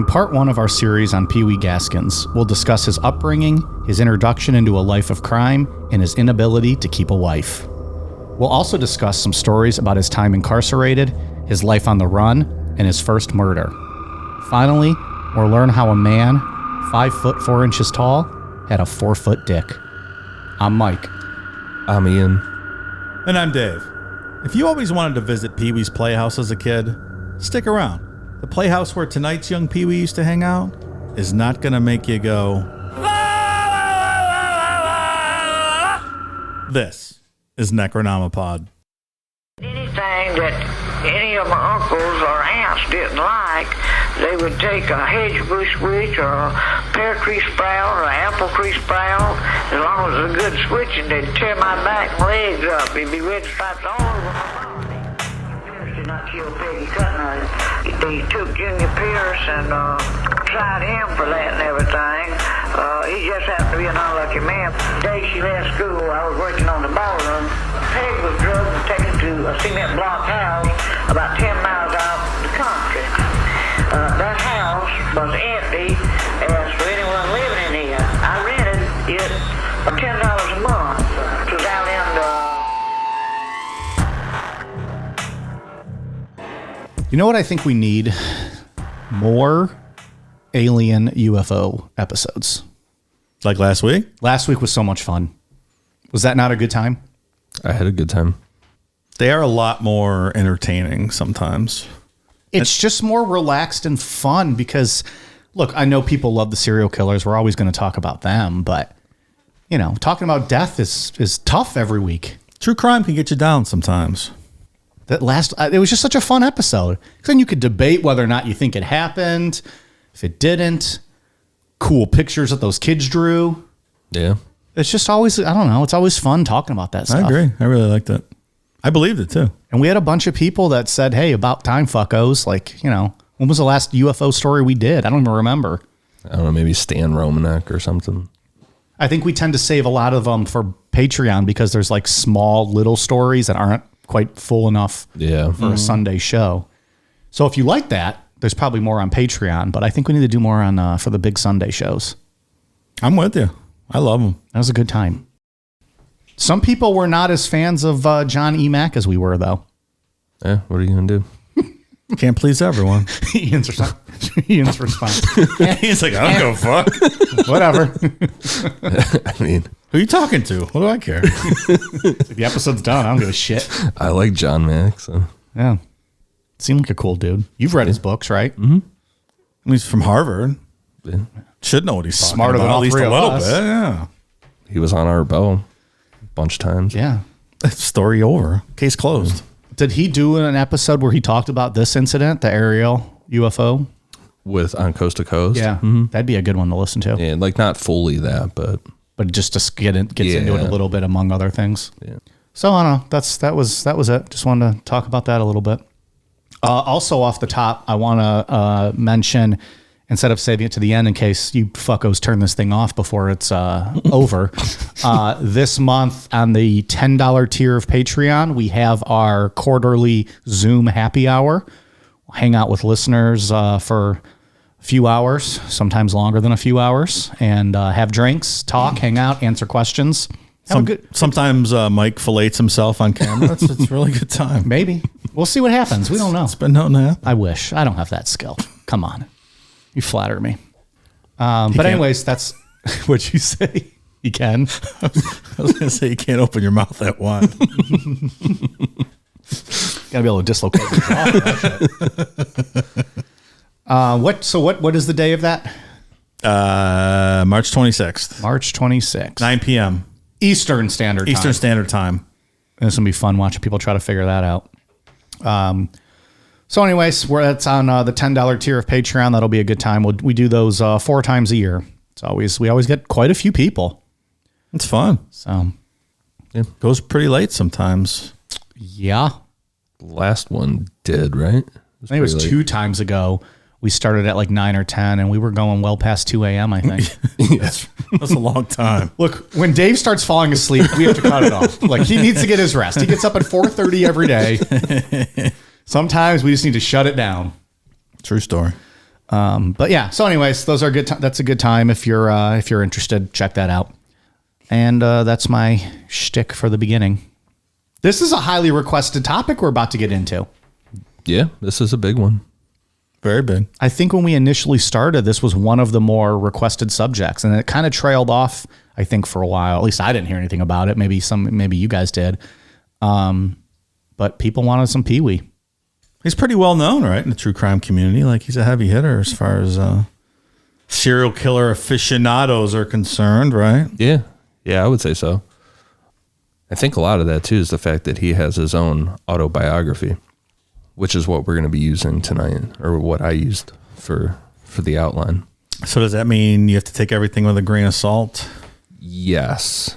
In part one of our series on Pee Wee Gaskins, we'll discuss his upbringing, his introduction into a life of crime, and his inability to keep a wife. We'll also discuss some stories about his time incarcerated, his life on the run, and his first murder. Finally, we'll learn how a man, 5 foot 4 inches tall, had a 4-foot dick. I'm Mike. I'm Ian. And I'm Dave. If you always wanted to visit Pee Wee's Playhouse as a kid, stick around. The playhouse where tonight's young Pee Wee used to hang out is not going to make you go... This is Necronomipod. Anything that any of my uncles or aunts didn't like, they would take a hedge bush switch or a pear tree sprout or an apple tree sprout. As long as it was a good switching, they'd tear my back and legs up. It'd be red stripes all over my body. Pierce did not kill Peggy Cutler. They took Junior Pierce and tried him for that and everything. He just happened to be an unlucky man. The day she left school, I was working on the ballroom. Peg was drugged and taken to a cement block house about 10 miles out the country. That house was empty. As for anyone living in here, I rented it for $10 a month. It was out in the... You know what I think we need? More alien UFO episodes. Like last week? Last week was so much fun. Was that not a good time? I had a good time. They are a lot more entertaining sometimes. It's just more relaxed and fun because, look, I know people love the serial killers. We're always going to talk about them, but, you know, talking about death is tough every week. True crime can get you down sometimes. It was just such a fun episode. Then you could debate whether or not you think it happened, if it didn't. Cool pictures that those kids drew. Yeah. It's just always, I don't know, it's always fun talking about that stuff. I agree. I really liked it. I believed it too. And we had a bunch of people that said, hey, about time, fuckos. Like, you know, when was the last UFO story we did? I don't even remember. I don't know, maybe Stan Romanek or something. I think we tend to save a lot of them for Patreon because there's like small little stories that aren't quite full enough for a Sunday show. So if you like that, there's probably more on Patreon, but I think we need to do more on for the big Sunday shows. I'm with you. I love them. That was a good time. Some people were not as fans of John E. Mack as we were, though. Yeah, what are you going to do? Can't please everyone. Ian's response. He's like, I don't give a fuck. Whatever. I mean, who are you talking to? What do I care? The episode's done. I don't give a shit. I like John Mack, so. Yeah. Seemed like a cool dude. You've read his books, right? Mm-hmm. He's from Harvard. Yeah. Should know what he's talking Smarter about. than all at least three a of little us. bit. Yeah. He was on our bow a bunch of times. Yeah. Story over. Case closed. Did he do an episode where he talked about this incident, the aerial UFO? With On Coast to Coast? Yeah. That'd be a good one to listen to. Yeah, like not fully that, but just to gets into it a little bit among other things. Yeah. So I don't know. That was it. Just wanted to talk about that a little bit. Also off the top, I want to mention, instead of saving it to the end in case you fuckos turn this thing off before it's over, this month on the $10 tier of Patreon, we have our quarterly Zoom happy hour. We'll hang out with listeners for a few hours, sometimes longer than a few hours, and have drinks, talk, hang out, answer questions. Sometimes Mike fillets himself on camera. It's a really good time. Maybe. We'll see what happens. We don't know. It's been known to happen. I wish. I don't have that skill. Come on. You flatter me. But anyways, that's what you say. You can. I was going to say you can't open your mouth that wide. Gotta be able to dislocate your jaw. What is the day of that? March 26th. March 26th. 9 p.m. Eastern Standard Time. Eastern Standard Time. And this will be fun watching people try to figure that out. So anyways, that's on the $10 tier of Patreon. That'll be a good time. We do those 4 times a year. We always get quite a few people. It's fun. So it goes pretty late sometimes. Yeah. Last one did, right? I think it was 2 times ago. We started at like 9 or 10 and we were going well past 2 a.m. I think. That's a long time. Look, when Dave starts falling asleep, we have to cut it off. Like he needs to get his rest. He gets up at 4:30 every day. Sometimes we just need to shut it down. True story. But yeah, so anyways, those are good. That's a good time if you're interested. Check that out. And that's my shtick for the beginning. This is a highly requested topic we're about to get into. Yeah, this is a big one. Very big. I think when we initially started, this was one of the more requested subjects, and it kind of trailed off, I think, for a while. At least I didn't hear anything about it. Maybe you guys did. But people wanted some Pee Wee. He's pretty well known, right, in the true crime community. Like, he's a heavy hitter as far as serial killer aficionados are concerned, right? Yeah. Yeah, I would say so. I think a lot of that, too, is the fact that he has his own autobiography, which is what we're going to be using tonight, or what I used for the outline. So does that mean you have to take everything with a grain of salt? Yes.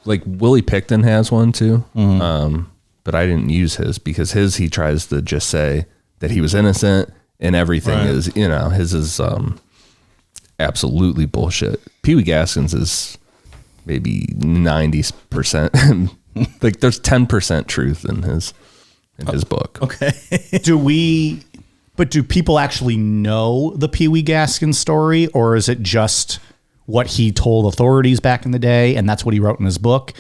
Like Willie Picton has one, too. Mm-hmm. But I didn't use his because he tries to just say that he was innocent and everything is, his is absolutely bullshit. Pee Wee Gaskins is maybe 90%. Like there's 10% truth in his book. Okay. Do people actually know the Pee Wee Gaskins story, or is it just what he told authorities back in the day and that's what he wrote in his book?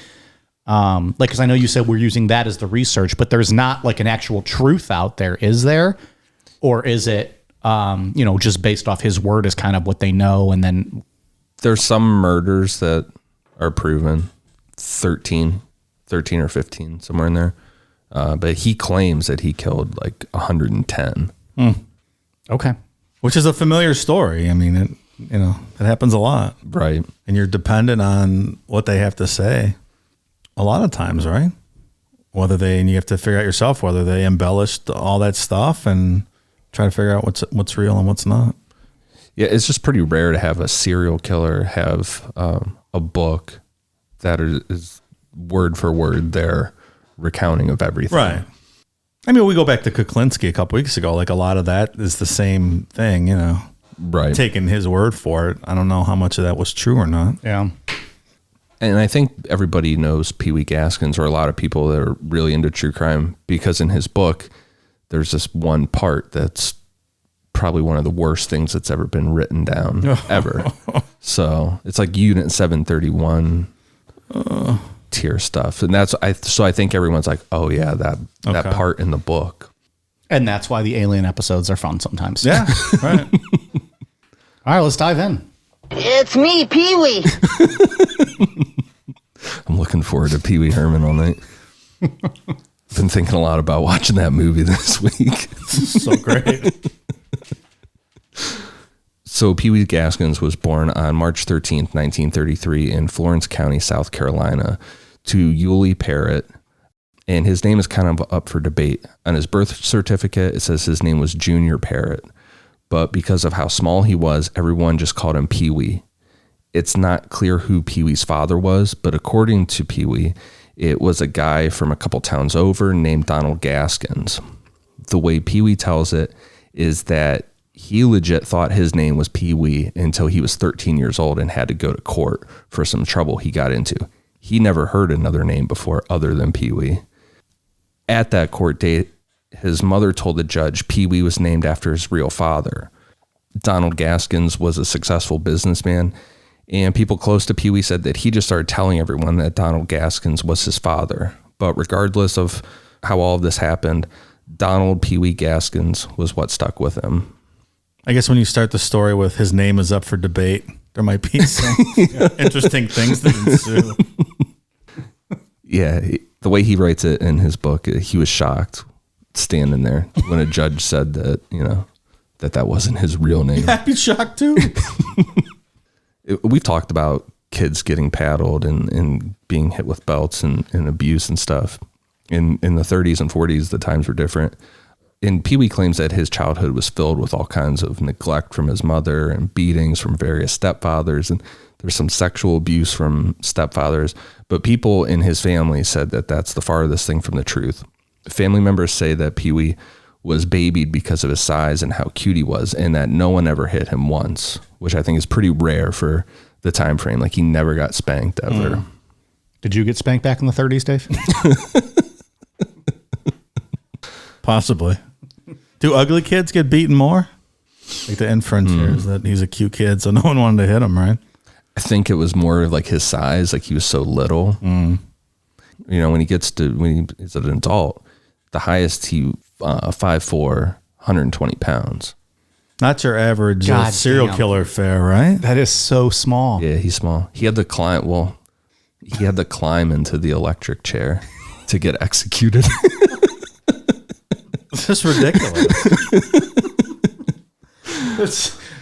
Because I know you said we're using that as the research, but there's not like an actual truth out there, is there? Or is it, just based off his word is kind of what they know, and then there's some murders that are proven, 13 or 15, somewhere in there. But he claims that he killed like 110. Okay. Which is a familiar story. I mean, it happens a lot. Right. And you're dependent on what they have to say a lot of times, right? And you have to figure out yourself whether they embellished all that stuff and try to figure out what's real and what's not. Yeah, it's just pretty rare to have a serial killer have a book that is word for word their recounting of everything. Right. I mean, we go back to Kuklinski a couple weeks ago. Like, a lot of that is the same thing, Right. Taking his word for it. I don't know how much of that was true or not. Yeah. And I think everybody knows Pee Wee Gaskins, or a lot of people that are really into true crime, because in his book, there's this one part that's probably one of the worst things that's ever been written down ever. So it's like Unit 731 tier stuff. And I think everyone's like, oh yeah, that part in the book. And that's why the alien episodes are fun sometimes. Yeah. Right. All right, let's dive in. It's me, Pee Wee. I'm looking forward to Pee Wee Herman all night. Been thinking a lot about watching that movie this week. So great. So Pee Wee Gaskins was born on March 13th, 1933 in Florence County, South Carolina, to Yulee Parrott. And his name is kind of up for debate. On his birth certificate, it says his name was Junior Parrott. But because of how small he was, everyone just called him Pee Wee. It's not clear who Pee Wee's father was, but according to Pee Wee, it was a guy from a couple towns over named Donald Gaskins. The way Pee Wee tells it is that he legit thought his name was Pee Wee until he was 13 years old and had to go to court for some trouble he got into. He never heard another name before other than Pee Wee. At that court date, his mother told the judge Pee Wee was named after his real father. Donald Gaskins was a successful businessman, and people close to Pee Wee said that he just started telling everyone that Donald Gaskins was his father. But regardless of how all of this happened, Donald Pee Wee Gaskins was what stuck with him. I guess when you start the story with his name is up for debate, there might be some interesting things that ensue. Yeah, the way he writes it in his book, he was shocked standing there when a judge said that, that wasn't his real name. I'd be shocked too. We've talked about kids getting paddled and being hit with belts and abuse and stuff. In the 30s and 40s, the times were different. And Pee Wee claims that his childhood was filled with all kinds of neglect from his mother and beatings from various stepfathers. And there's some sexual abuse from stepfathers. But people in his family said that that's the farthest thing from the truth. Family members say that Pee Wee was babied because of his size and how cute he was, and that no one ever hit him once, which I think is pretty rare for the time frame. Like, he never got spanked ever. Did you get spanked back in the 30s, Dave? Possibly. Do ugly kids get beaten more? Like the inference here is that he's a cute kid, so no one wanted to hit him, right? I think it was more like his size, like he was so little. You know, when he's an adult, the highest he 5'4", 120 pounds. Not your average God serial damn. killer fare, right? That is so small. Yeah, he's small. He had to climb. Well, he had to climb into the electric chair to get executed. This is ridiculous.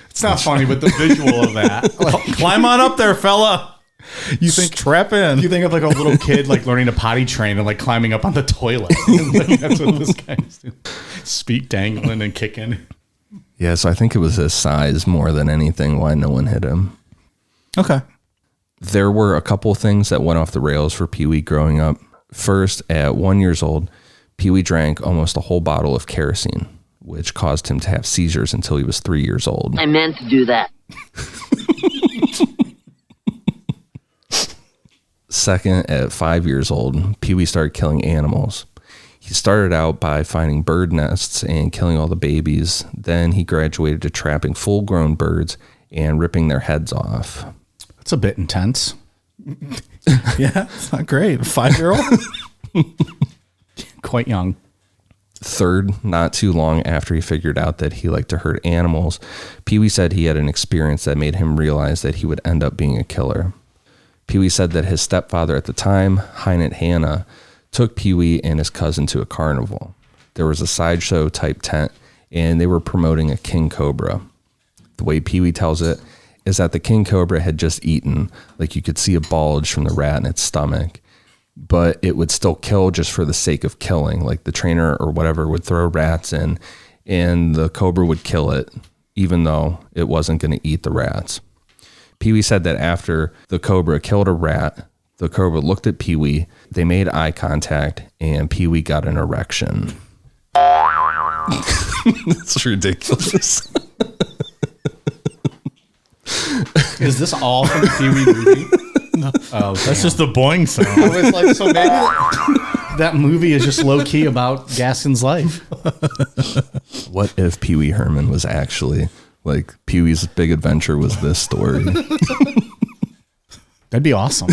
It's not funny, but the visual of that. Like, Climb on up there, fella. you think Strap in. you think of like a little kid like learning to potty train and like climbing up on the toilet. Like, that's what this guy's doing. Feet dangling and kicking. Yeah, so I think it was his size more than anything why no one hit him. Okay. There were a couple things that went off the rails for Pee Wee growing up. First, at 1 year old, Pee Wee drank almost a whole bottle of kerosene, which caused him to have seizures until he was 3 years old. I meant to do that. Second, at 5 years old, Pee Wee started killing animals. He started out by finding bird nests and killing all the babies. Then he graduated to trapping full-grown birds and ripping their heads off. That's a bit intense. Yeah, it's not great. 5-year-old? Quite young. Third, not too long after he figured out that he liked to hurt animals, Pee Wee said he had an experience that made him realize that he would end up being a killer. Pee Wee said that his stepfather at the time, Hynett Hanna, took Pee Wee and his cousin to a carnival. There was a sideshow type tent, and they were promoting a king cobra. The way Pee Wee tells it is that the king cobra had just eaten, like you could see a bulge from the rat in its stomach, but it would still kill just for the sake of killing. Like the trainer or whatever would throw rats in, and the cobra would kill it, even though it wasn't going to eat the rats. Pee Wee said that after the cobra killed a rat, the cobra looked at Pee Wee, they made eye contact, and Pee Wee got an erection. It's ridiculous. Is this all from the Pee Wee movie? No. Oh, That's just the boing sound. I was like, so maybe that movie is just low key about Gaskin's life. What if Pee Wee Herman was actually, like, Pee Wee's big adventure was this story? That'd be awesome.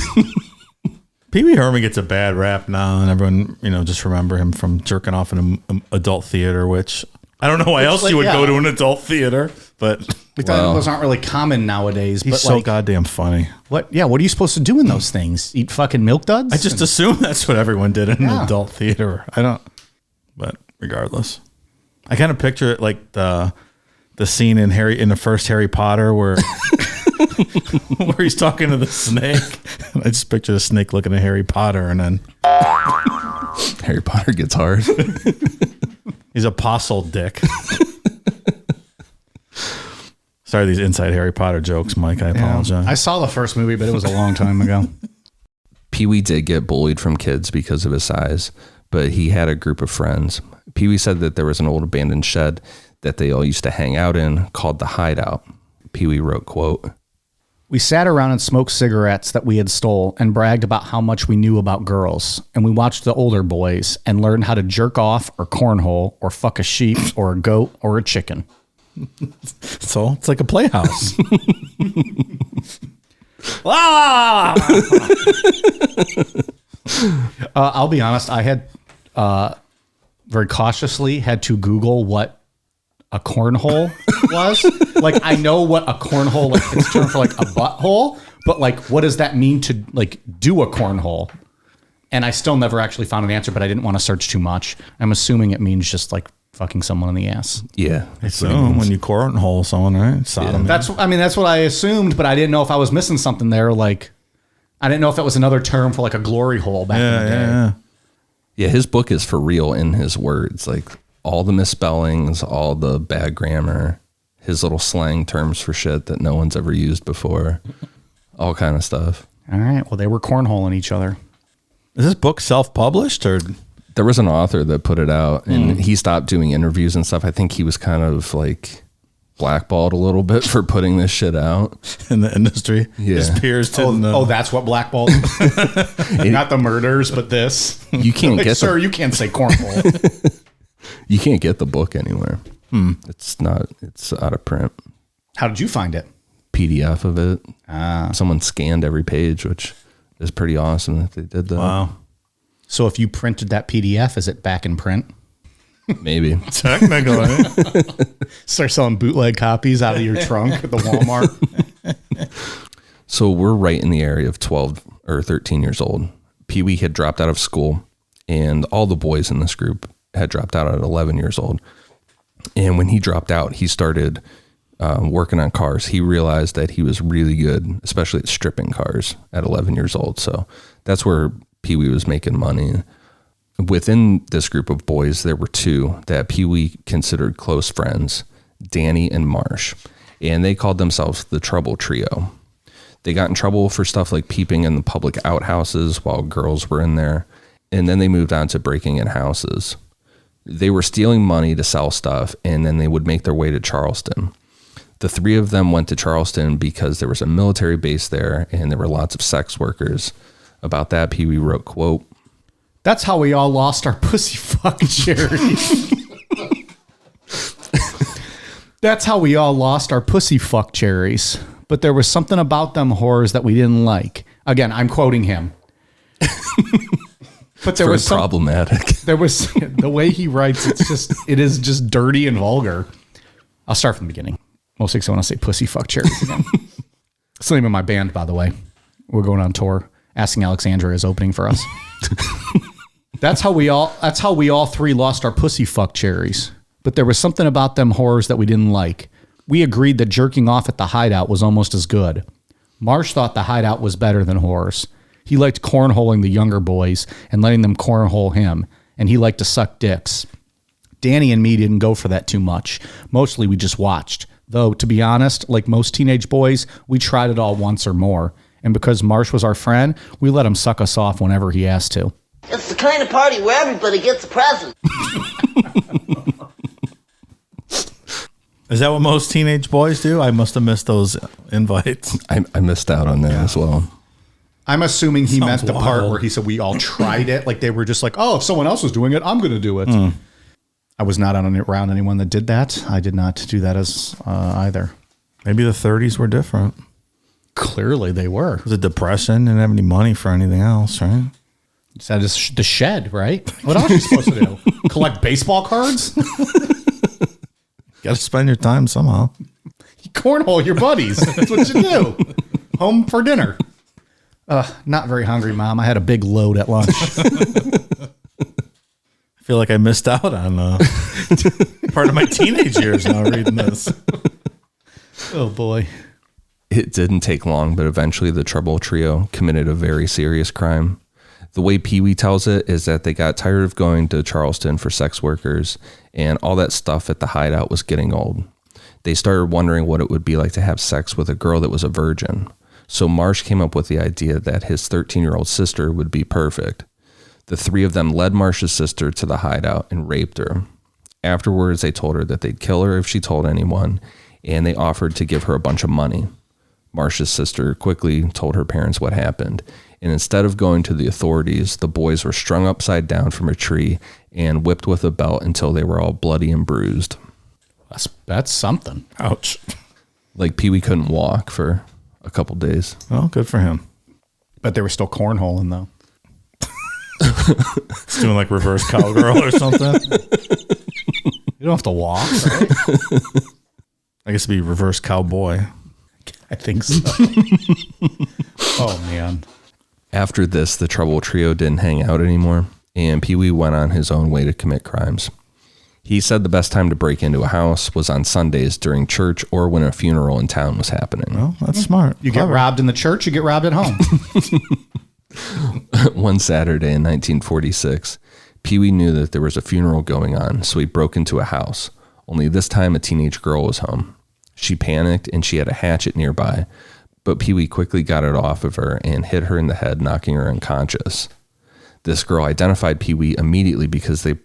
Pee Wee Herman gets a bad rap now, and everyone, just remember him from jerking off in an adult theater, which I don't know why else like, you would yeah. go to an adult theater, but Like those aren't really common nowadays. he's but so like, goddamn funny. what? Yeah, what are you supposed to do in those things? Eat fucking milk duds? I just assume that's what everyone did in Yeah. an adult theater. I don't, but regardless, I kind of picture it like the scene in the first Harry Potter where where he's talking to the snake. I just picture the snake looking at Harry Potter, and then Harry Potter gets hard. he's Apostle Dick. Sorry, these inside Harry Potter jokes, Mike. I apologize. I saw the first movie, but it was a long time ago. Pee Wee did get bullied from kids because of his size, but he had a group of friends. Pee Wee said that there was an old abandoned shed that they all used to hang out in called the Hideout. Pee Wee wrote, quote, We sat around and smoked cigarettes that we had stole and bragged about how much we knew about girls. And we watched the older boys and learned how to jerk off or cornhole or fuck a sheep or a goat or a chicken. So it's like a playhouse. I'll be honest. I had very cautiously had to Google what a cornhole was. Like, I know what a cornhole, like it's term for like a butthole, but like, what does that mean to like do a cornhole? And I still never actually found an answer, but I didn't want to search too much. I'm assuming it means just like fucking someone in the ass. yeah. So when you cornhole someone, right? Sodomy. That's what I assumed, but I didn't know if I was missing something there. Like, I didn't know if that was another term for like a glory hole back in the day. Yeah. Yeah, his book is for real in his words. Like all the misspellings, all the bad grammar, his little slang terms for shit that no one's ever used before, all kind of stuff. All right. Well, they were cornholing each other. Is this book self-published or? There was an author that put it out, and he stopped doing interviews and stuff. I think he was kind of like blackballed a little bit for putting this shit out. In the industry? Yeah. His peers didn't Oh, that's what blackballed. Not the murders, but this. You can't Like, get sir, you can't say cornhole. you can't get the book anywhere. It's out of print. How did you find it? PDF of it. Someone scanned every page, which is pretty awesome that they did that. Wow. So if you printed that PDF, is it back in print? Maybe. Technically. Start selling bootleg copies out of your trunk at the Walmart. So we're right in the area of 12 or 13 years old. Pee Wee had dropped out of school, and all the boys in this group had dropped out at 11 years old. And when he dropped out, he started working on cars. He realized that he was really good, especially at stripping cars at 11 years old. So that's where Pee Wee was making money. Within this group of boys, there were two that Pee Wee considered close friends, Danny and Marsh, and they called themselves the Trouble Trio. They got in trouble for stuff like peeping in the public outhouses while girls were in there, and then they moved on to breaking in houses. They were stealing money to sell stuff, and then they would make their way to Charleston. The three of them went to Charleston because there was a military base there, and there were lots of sex workers. About that, Pee Wee wrote, quote, That's how we all lost our pussy fuck charity. That's how we all lost our pussy fuck cherries. But there was something about them whores that we didn't like. Again, I'm quoting him. But there was problematic. There was the way he writes. It is just dirty and vulgar. I'll start from the beginning. Mostly because I want to say pussy fuck cherries again. It's the name of my band, by the way. We're going on tour. Asking Alexandria is opening for us. That's how we all three lost our pussy fuck cherries. But there was something about them whores that we didn't like. We agreed that jerking off at the hideout was almost as good. Marsh thought the hideout was better than whores. He liked cornholing the younger boys and letting them cornhole him, and he liked to suck dicks. Danny and me didn't go for that too much. Mostly we just watched. Though, to be honest, like most teenage boys, we tried it all once or more. And because Marsh was our friend, we let him suck us off whenever he asked to. It's the kind of party where everybody gets a present. Is that what most teenage boys do? I must have missed those invites. I missed out on that as well. I'm assuming he meant the part wild. where he said we all tried it. Like they were just like, oh, if someone else was doing it, I'm going to do it. I was not around anyone that did that. I did not do that as either. Maybe the 30s were different. Clearly they were. It was a depression. Didn't have any money for anything else, right? That is the shed, right? What else are you supposed to do? Collect baseball cards? Got to spend your time somehow. You cornhole your buddies. That's what you do. Home for dinner. Not very hungry, Mom. I had a big load at lunch. I feel like I missed out on part of my teenage years now reading this. Oh, boy. It didn't take long, but eventually the Trouble Trio committed a very serious crime. The way Pee Wee tells it is that they got tired of going to Charleston for sex workers, and all that stuff at the hideout was getting old. They started wondering what it would be like to have sex with a girl that was a virgin. So Marsh came up with the idea that his 13-year-old sister would be perfect. The three of them led Marsh's sister to the hideout and raped her. Afterwards, they told her that they'd kill her if she told anyone, and they offered to give her a bunch of money. Marsh's sister quickly told her parents what happened, and instead of going to the authorities, the boys were strung upside down from a tree and whipped with a belt until they were all bloody and bruised. That's something. Ouch. Like Pee Wee couldn't walk for a couple days. Well, good for him. But they were still cornholing, though. It's doing like reverse cowgirl or something. You don't have to walk, right? I guess it'd be reverse cowboy. I think so. Oh, man. After this, the Trouble Trio didn't hang out anymore, and Pee Wee went on his own way to commit crimes. He said the best time to break into a house was on Sundays during church or when a funeral in town was happening. Well, that's smart. You get robbed in the church, you get robbed at home. One Saturday in 1946, Pee Wee knew that there was a funeral going on, so he broke into a house. Only this time a teenage girl was home. She panicked and she had a hatchet nearby, but Pee Wee quickly got it off of her and hit her in the head, knocking her unconscious. This girl identified Pee Wee immediately because they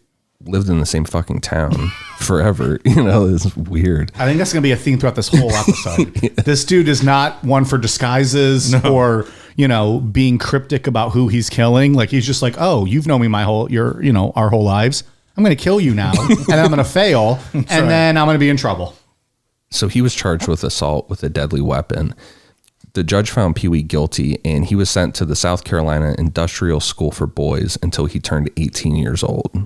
lived in the same fucking town forever. You know, it's weird. I think that's going to be a theme throughout this whole episode. Yeah. This dude is not one for disguises or, you know, being cryptic about who he's killing. Like, he's just like, oh, you've known me our whole lives. I'm going to kill you now, and I'm going to fail, and then I'm going to be in trouble. So he was charged with assault with a deadly weapon. The judge found Pee Wee guilty, and he was sent to the South Carolina Industrial School for Boys until he turned 18 years old.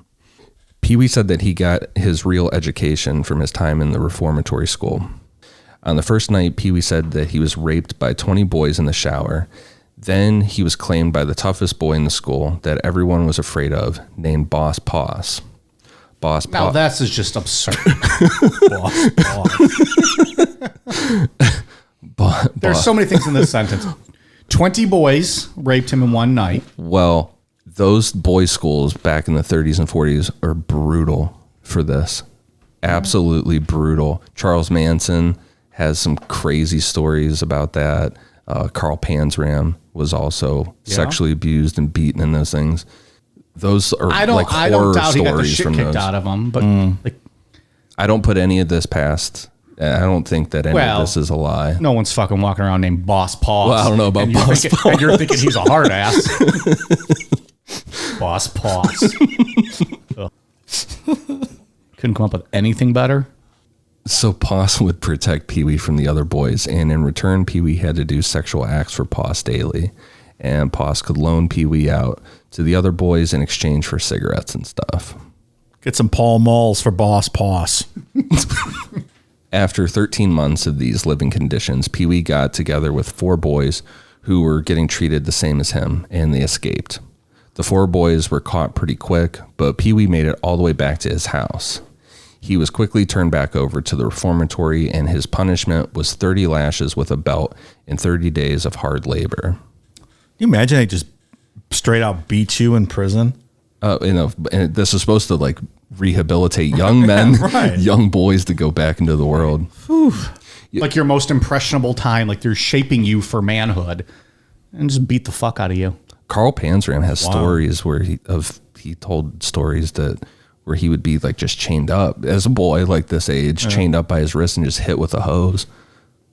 Pee Wee said that he got his real education from his time in the reformatory school. On the first night, Pee Wee said that he was raped by 20 boys in the shower. Then he was claimed by the toughest boy in the school that everyone was afraid of, named Boss Poss. Boss Now Poss. that's just absurd. There's so many things in this sentence. 20 boys raped him in one night. Well, those boys' schools back in the 30s and 40s are brutal for this. Absolutely brutal. Charles Manson has some crazy stories about that. Carl Panzram was also sexually abused and beaten in those things. Those are I don't doubt he got the shit kicked those. out of him, but like, I don't put any of this past. I don't think that any of this is a lie. no one's fucking walking around named Boss Poss. Well, I don't know about and you're Boss thinking, Poss. And you're thinking he's a hard ass. Boss Poss. Couldn't come up with anything better. So Poss would protect Pee Wee from the other boys, and in return, Pee Wee had to do sexual acts for Poss daily. And Poss could loan Pee Wee out to the other boys in exchange for cigarettes and stuff. Get some Pall Malls for Boss Poss. After 13 months of these living conditions, Pee Wee got together with 4 boys who were getting treated the same as him, and they escaped. The 4 boys were caught pretty quick, but Pee Wee made it all the way back to his house. He was quickly turned back over to the reformatory, and his punishment was 30 lashes with a belt and 30 days of hard labor. Can you imagine they just straight out beat you in prison? And this is supposed to like rehabilitate young men, Right. young boys to go back into the world. Like your most impressionable time, like they're shaping you for manhood and just beat the fuck out of you. Carl Panzram has stories where he told stories where he would be like just chained up as a boy, like this age, chained up by his wrist and just hit with a hose.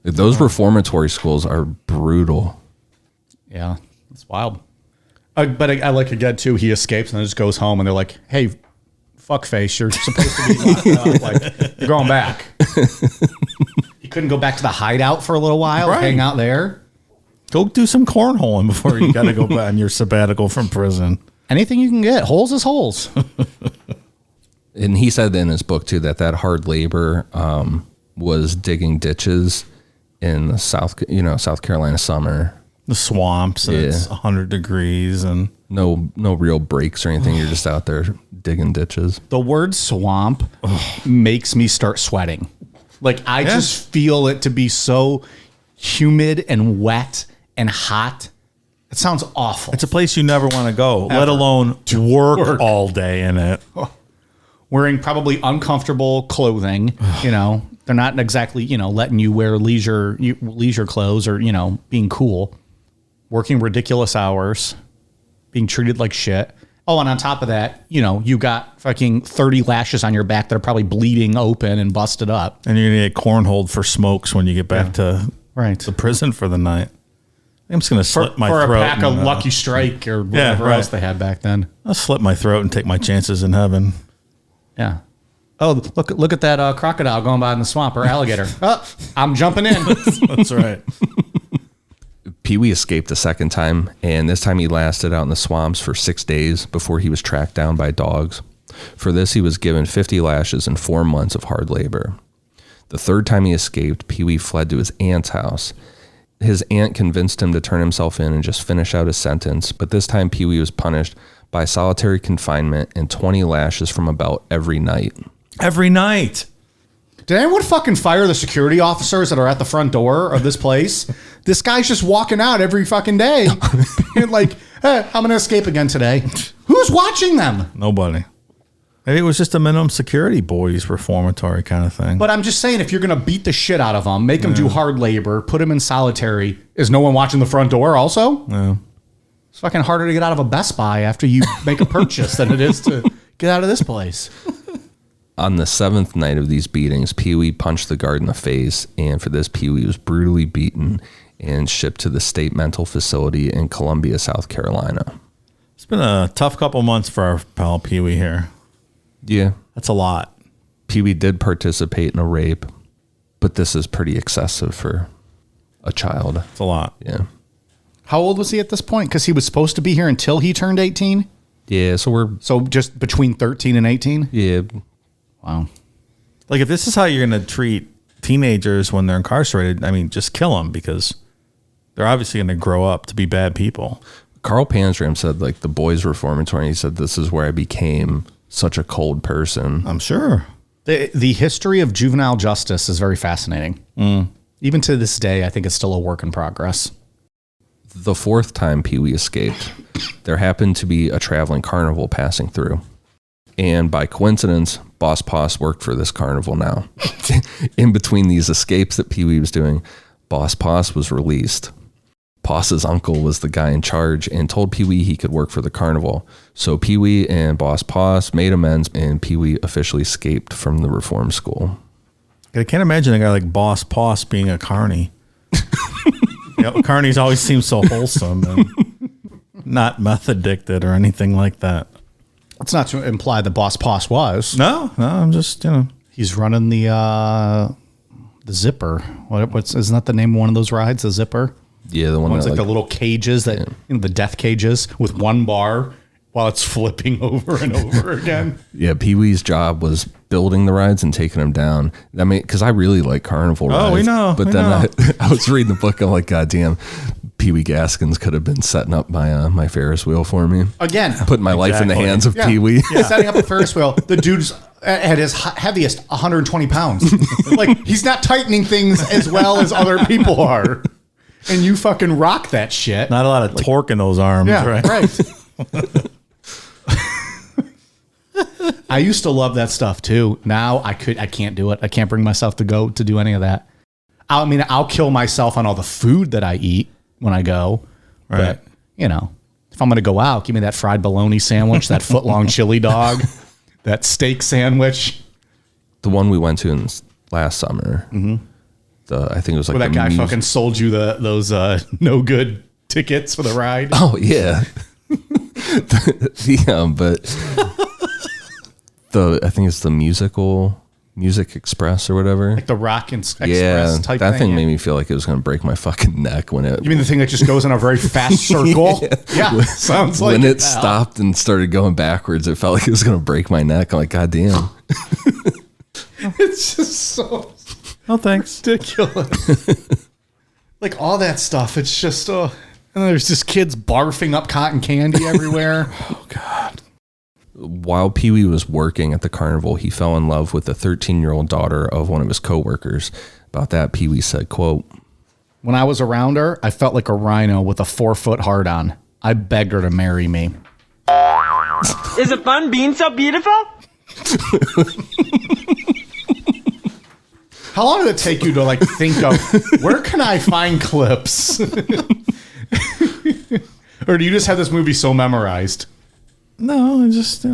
Those reformatory schools are brutal. Yeah, it's wild. But I like again too. He escapes and then just goes home, and they're like, "Hey, fuckface, you're supposed to be locked up. Like you're going back." He couldn't go back to the hideout for a little while, Right. hang out there. Go do some cornholing before you got to go back on your sabbatical from prison. Anything you can get. Holes is holes. And he said in his book too that hard labor was digging ditches in the South Carolina summer. The swamps, and it's 100 degrees, and No real breaks or anything. You're just out there digging ditches. The word swamp makes me start sweating. Like I just feel it to be so humid and wet and hot. It sounds awful. it's a place you never want to go, let alone work all day in it. Wearing probably uncomfortable clothing. They're not exactly, letting you wear leisure clothes or, being cool. Working ridiculous hours, being treated like shit. Oh, and on top of that, you got fucking 30 lashes on your back that are probably bleeding open and busted up. And you're going to get cornholed for smokes when you get back to Right. the prison for the night. I'm just going to slit my for throat. a pack of Lucky Strike or whatever else they had back then. I'll slit my throat and take my chances in heaven. Yeah. Oh, look at that crocodile going by in the swamp or alligator. Oh, I'm jumping in. That's right. Pee Wee escaped a second time, and this time he lasted out in the swamps for 6 days before he was tracked down by dogs. For this, he was given 50 lashes and 4 months of hard labor. The third time he escaped, Pee Wee fled to his aunt's house. His aunt convinced him to turn himself in and just finish out his sentence, but this time Pee Wee was punished by solitary confinement and 20 lashes from a belt every night. Every night. Did anyone fucking fire the security officers that are at the front door of this place? This guy's just walking out every fucking day. And like, hey, I'm going to escape again today. Who's watching them? Nobody. Maybe it was just a minimum security boys reformatory kind of thing. But I'm just saying, if you're going to beat the shit out of them, make them do hard labor, put them in solitary, is no one watching the front door also? Yeah. It's fucking harder to get out of a Best Buy after you make a purchase than it is to get out of this place. On the 7th night of these beatings, Pee Wee punched the guard in the face, and for this, Pee Wee was brutally beaten and shipped to the state mental facility in Columbia, South Carolina. It's been a tough couple months for our pal Pee Wee here. Yeah. That's a lot. Pee Wee did participate in a rape, but this is pretty excessive for a child. It's a lot. Yeah. How old was he at this point? Because he was supposed to be here until he turned 18. Yeah. So just between 13 and 18. yeah. Wow. Like, if this is how you're going to treat teenagers when they're incarcerated, I mean, just kill them, because they're obviously going to grow up to be bad people. Carl Panstram said, like, the boys reformatory, he said, this is where I became such a cold person. I'm sure. The history of juvenile justice is very fascinating. Even to this day, I think it's still a work in progress. The fourth time Pee Wee escaped, there happened to be a traveling carnival passing through. And by coincidence, Boss Poss worked for this carnival now. In between these escapes that Pee Wee was doing, Boss Poss was released. Poss's uncle was the guy in charge and told Pee Wee he could work for the carnival. So Pee Wee and Boss Poss made amends, and Pee Wee officially escaped from the reform school. I can't imagine a guy like Boss Poss being a carny. Carnies always seem so wholesome and not meth addicted or anything like that. That's not to imply that Boss Poss was. No, I'm just, He's running the zipper. Isn't that the name of one of those rides? The zipper? Yeah, the one One's that, like the little cages that, the death cages with one bar while it's flipping over and over again. Yeah, Pee Wee's job was building the rides and taking them down. I mean, because I really like carnival rides. Oh, we know. But then I was reading the book. I'm like, God damn, Pee Wee Gaskins could have been setting up my Ferris wheel for me. Again, putting my life in the hands of Pee Wee. Yeah. Setting up a Ferris wheel. The dude's at his heaviest 120 pounds. Like, he's not tightening things as well as other people are. And you fucking rock that shit. Not a lot of torque in those arms, right? I used to love that stuff too. Now I can't do it. I can't bring myself to do any of that. I'll kill myself on all the food that I eat when I go. Right. But, if I'm going to go out, give me that fried bologna sandwich, that foot-long chili dog, that steak sandwich. The one we went to last summer. Mm-hmm. I think it was like where that guy fucking sold you those no good tickets for the ride. Oh yeah. But I think it's the Music Express or whatever. Like the Rock Express type thing. That thing made me feel like it was going to break my fucking neck when it. You mean the thing that just goes in a very fast circle? Yeah. Sounds like when it stopped and started going backwards, it felt like it was going to break my neck. I'm like, God damn. It's just so. Oh, thanks. Ridiculous. Like all that stuff. It's just, and there's just kids barfing up cotton candy everywhere. Oh, God. While Pee Wee was working at the carnival, he fell in love with the 13-year-old daughter of one of his coworkers. About that, Pee Wee said, quote, "When I was around her, I felt like a rhino with a 4-foot hard on. I begged her to marry me." Is it fun being so beautiful? How long did it take you to think of where can I find clips? Or do you just have this movie so memorized? No, it just,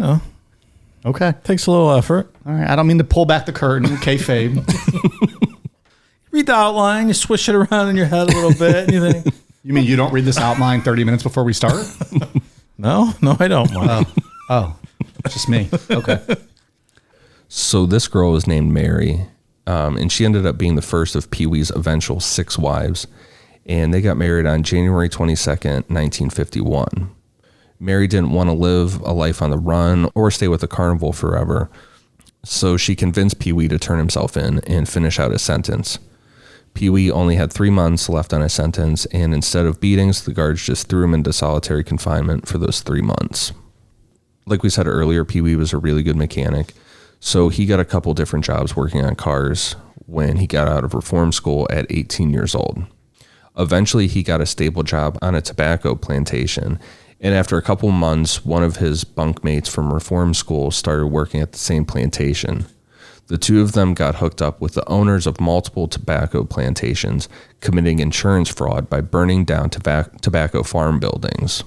Okay. takes a little effort. All right. I don't mean to pull back the curtain. Kayfabe. Read the outline, you swish it around in your head a little bit, and you think, You mean you don't read this outline 30 minutes before we start? no, I don't. Mark. Oh, just me. Okay. So this girl was named Mary, and she ended up being the first of Pee Wee's eventual 6 wives, and they got married on January 22nd, 1951. Mary didn't want to live a life on the run or stay with the carnival forever, so she convinced Pee Wee to turn himself in and finish out his sentence. Pee Wee only had 3 months left on his sentence, and instead of beatings, the guards just threw him into solitary confinement for those 3 months. Like we said earlier, Pee Wee was a really good mechanic, so he got a couple different jobs working on cars when he got out of reform school at 18 years old. Eventually, he got a stable job on a tobacco plantation, and after a couple months, one of his bunkmates from reform school started working at the same plantation. The two of them got hooked up with the owners of multiple tobacco plantations, committing insurance fraud by burning down tobacco farm buildings.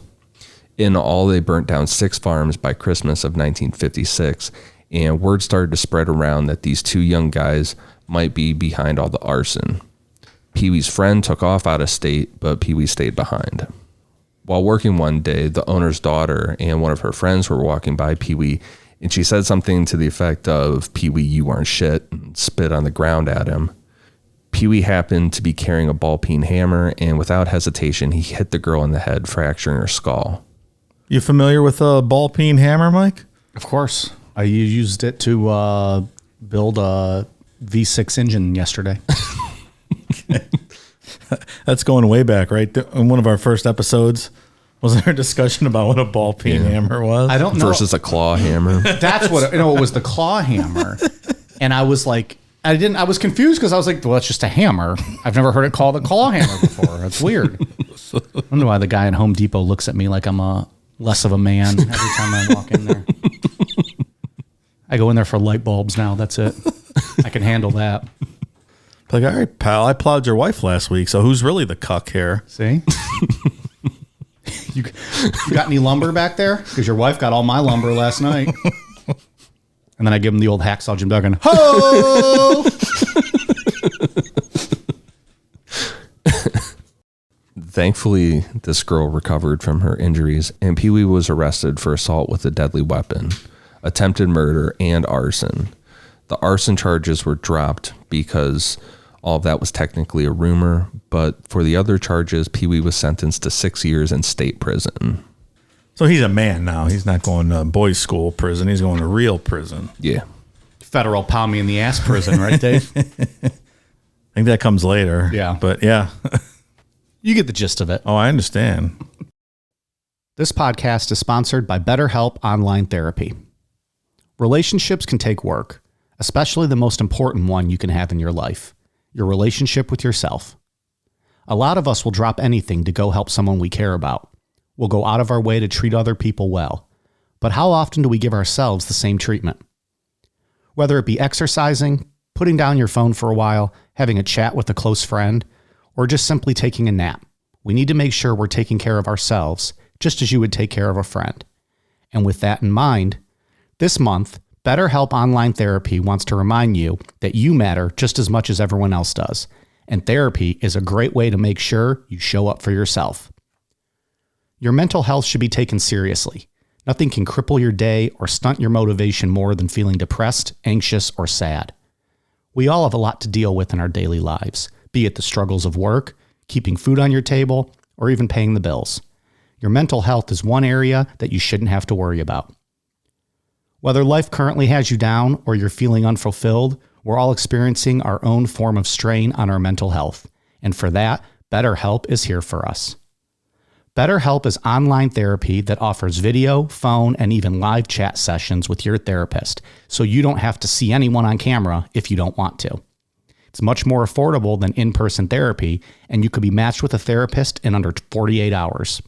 In all, they burnt down 6 farms by Christmas of 1956, and word started to spread around that these 2 young guys might be behind all the arson. Pee Wee's friend took off out of state, but Pee Wee stayed behind. While working one day, the owner's daughter and one of her friends were walking by Pee Wee, And she said something to the effect of, "Pee Wee, you aren't shit," and spit on the ground at him. Pee Wee happened to be carrying a ball-peen hammer, and without hesitation, he hit the girl in the head, fracturing her skull. You familiar with a ball-peen hammer, Mike? Of course. I used it to build a V6 engine yesterday. That's going way back, right? In one of our first episodes, was there a discussion about what a ball-peen hammer was? I don't know. Versus a claw hammer. That's what, it was the claw hammer. And I was like, I was confused because I was like, well, it's just a hammer. I've never heard it called a claw hammer before. That's weird. I wonder why the guy at Home Depot looks at me like I'm less of a man every time I walk in there. I go in there for light bulbs now. That's it. I can handle that. Like, all right, pal, I plowed your wife last week, so who's really the cuck here? See? You got any lumber back there? Because your wife got all my lumber last night. And then I give him the old hacksaw Jim Duggan. Ho! Thankfully, this girl recovered from her injuries, and Pee Wee was arrested for assault with a deadly weapon, attempted murder, and arson. The arson charges were dropped because all of that was technically a rumor, but for the other charges, Pee Wee was sentenced to 6 years in state prison. So he's a man now. He's not going to boys' school prison. He's going to real prison. Yeah. Federal pound me in the ass prison, right, Dave? I think that comes later. Yeah. But yeah. You get the gist of it. Oh, I understand. This podcast is sponsored by BetterHelp Online Therapy. Relationships can take work, especially the most important one you can have in your life, your relationship with yourself. A lot of us will drop anything to go help someone we care about. We'll go out of our way to treat other people well. But how often do we give ourselves the same treatment? Whether it be exercising, putting down your phone for a while, having a chat with a close friend, or just simply taking a nap, we need to make sure we're taking care of ourselves just as you would take care of a friend. And with that in mind, this month, BetterHelp Online Therapy wants to remind you that you matter just as much as everyone else does, and therapy is a great way to make sure you show up for yourself. Your mental health should be taken seriously. Nothing can cripple your day or stunt your motivation more than feeling depressed, anxious, or sad. We all have a lot to deal with in our daily lives, be it the struggles of work, keeping food on your table, or even paying the bills. Your mental health is one area that you shouldn't have to worry about. Whether life currently has you down or you're feeling unfulfilled, we're all experiencing our own form of strain on our mental health. And for that, BetterHelp is here for us. BetterHelp is online therapy that offers video, phone, and even live chat sessions with your therapist, so you don't have to see anyone on camera if you don't want to. It's much more affordable than in-person therapy, and you could be matched with a therapist in under 48 hours.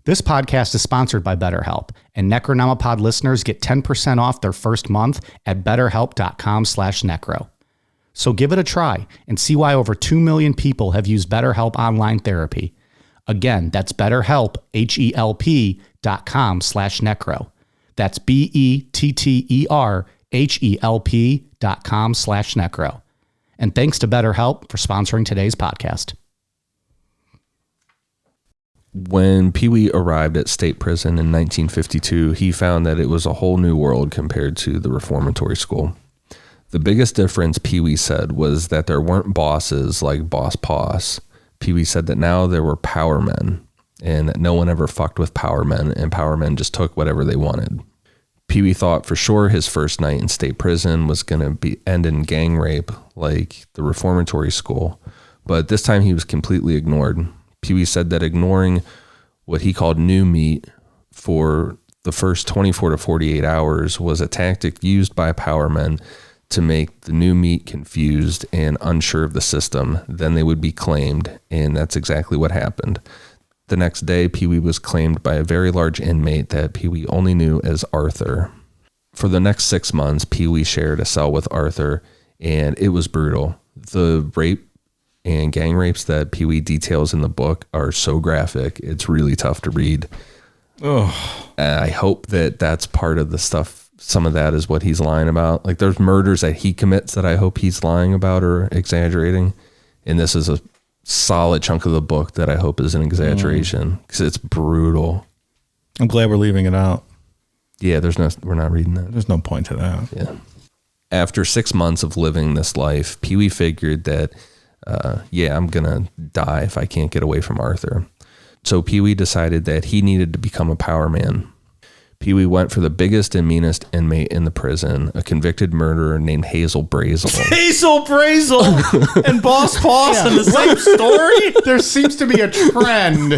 This podcast is sponsored by BetterHelp, and Necronomipod listeners get 10% off their first month at betterhelp.com/necro. So give it a try and see why over 2 million people have used BetterHelp Online Therapy. Again, that's BetterHelp, HELP.com/necro. That's BetterHelp.com/necro. And thanks to BetterHelp for sponsoring today's podcast. When Pee Wee arrived at state prison in 1952, he found that it was a whole new world compared to the reformatory school. The biggest difference, Pee Wee said, was that there weren't bosses like Boss Poss. Pee Wee said that now there were power men, and that no one ever fucked with power men, and power men just took whatever they wanted. Pee Wee thought for sure his first night in state prison was going to end in gang rape like the reformatory school, but this time he was completely ignored. Pee Wee said that ignoring what he called new meat for the first 24 to 48 hours was a tactic used by power men to make the new meat confused and unsure of the system. Then they would be claimed, and that's exactly what happened. The next day, Pee Wee was claimed by a very large inmate that Pee Wee only knew as Arthur. For the next 6 months, Pee Wee shared a cell with Arthur, and it was brutal. The rape and gang rapes that Pee Wee details in the book are so graphic, it's really tough to read. Oh, I hope that that's part of the stuff. Some of that is what he's lying about. Like there's murders that he commits that I hope he's lying about or exaggerating. And this is a solid chunk of the book that I hope is an exaggeration because it's brutal. I'm glad we're leaving it out. Yeah, we're not reading that. There's no point to that. Yeah. After 6 months of living this life, Pee Wee figured that, I'm going to die if I can't get away from Arthur. So Pee Wee decided that he needed to become a power man. Pee Wee went for the biggest and meanest inmate in the prison, a convicted murderer named Hazel Brazel. Hazel Brazel and Boss Poss in the same story? There seems to be a trend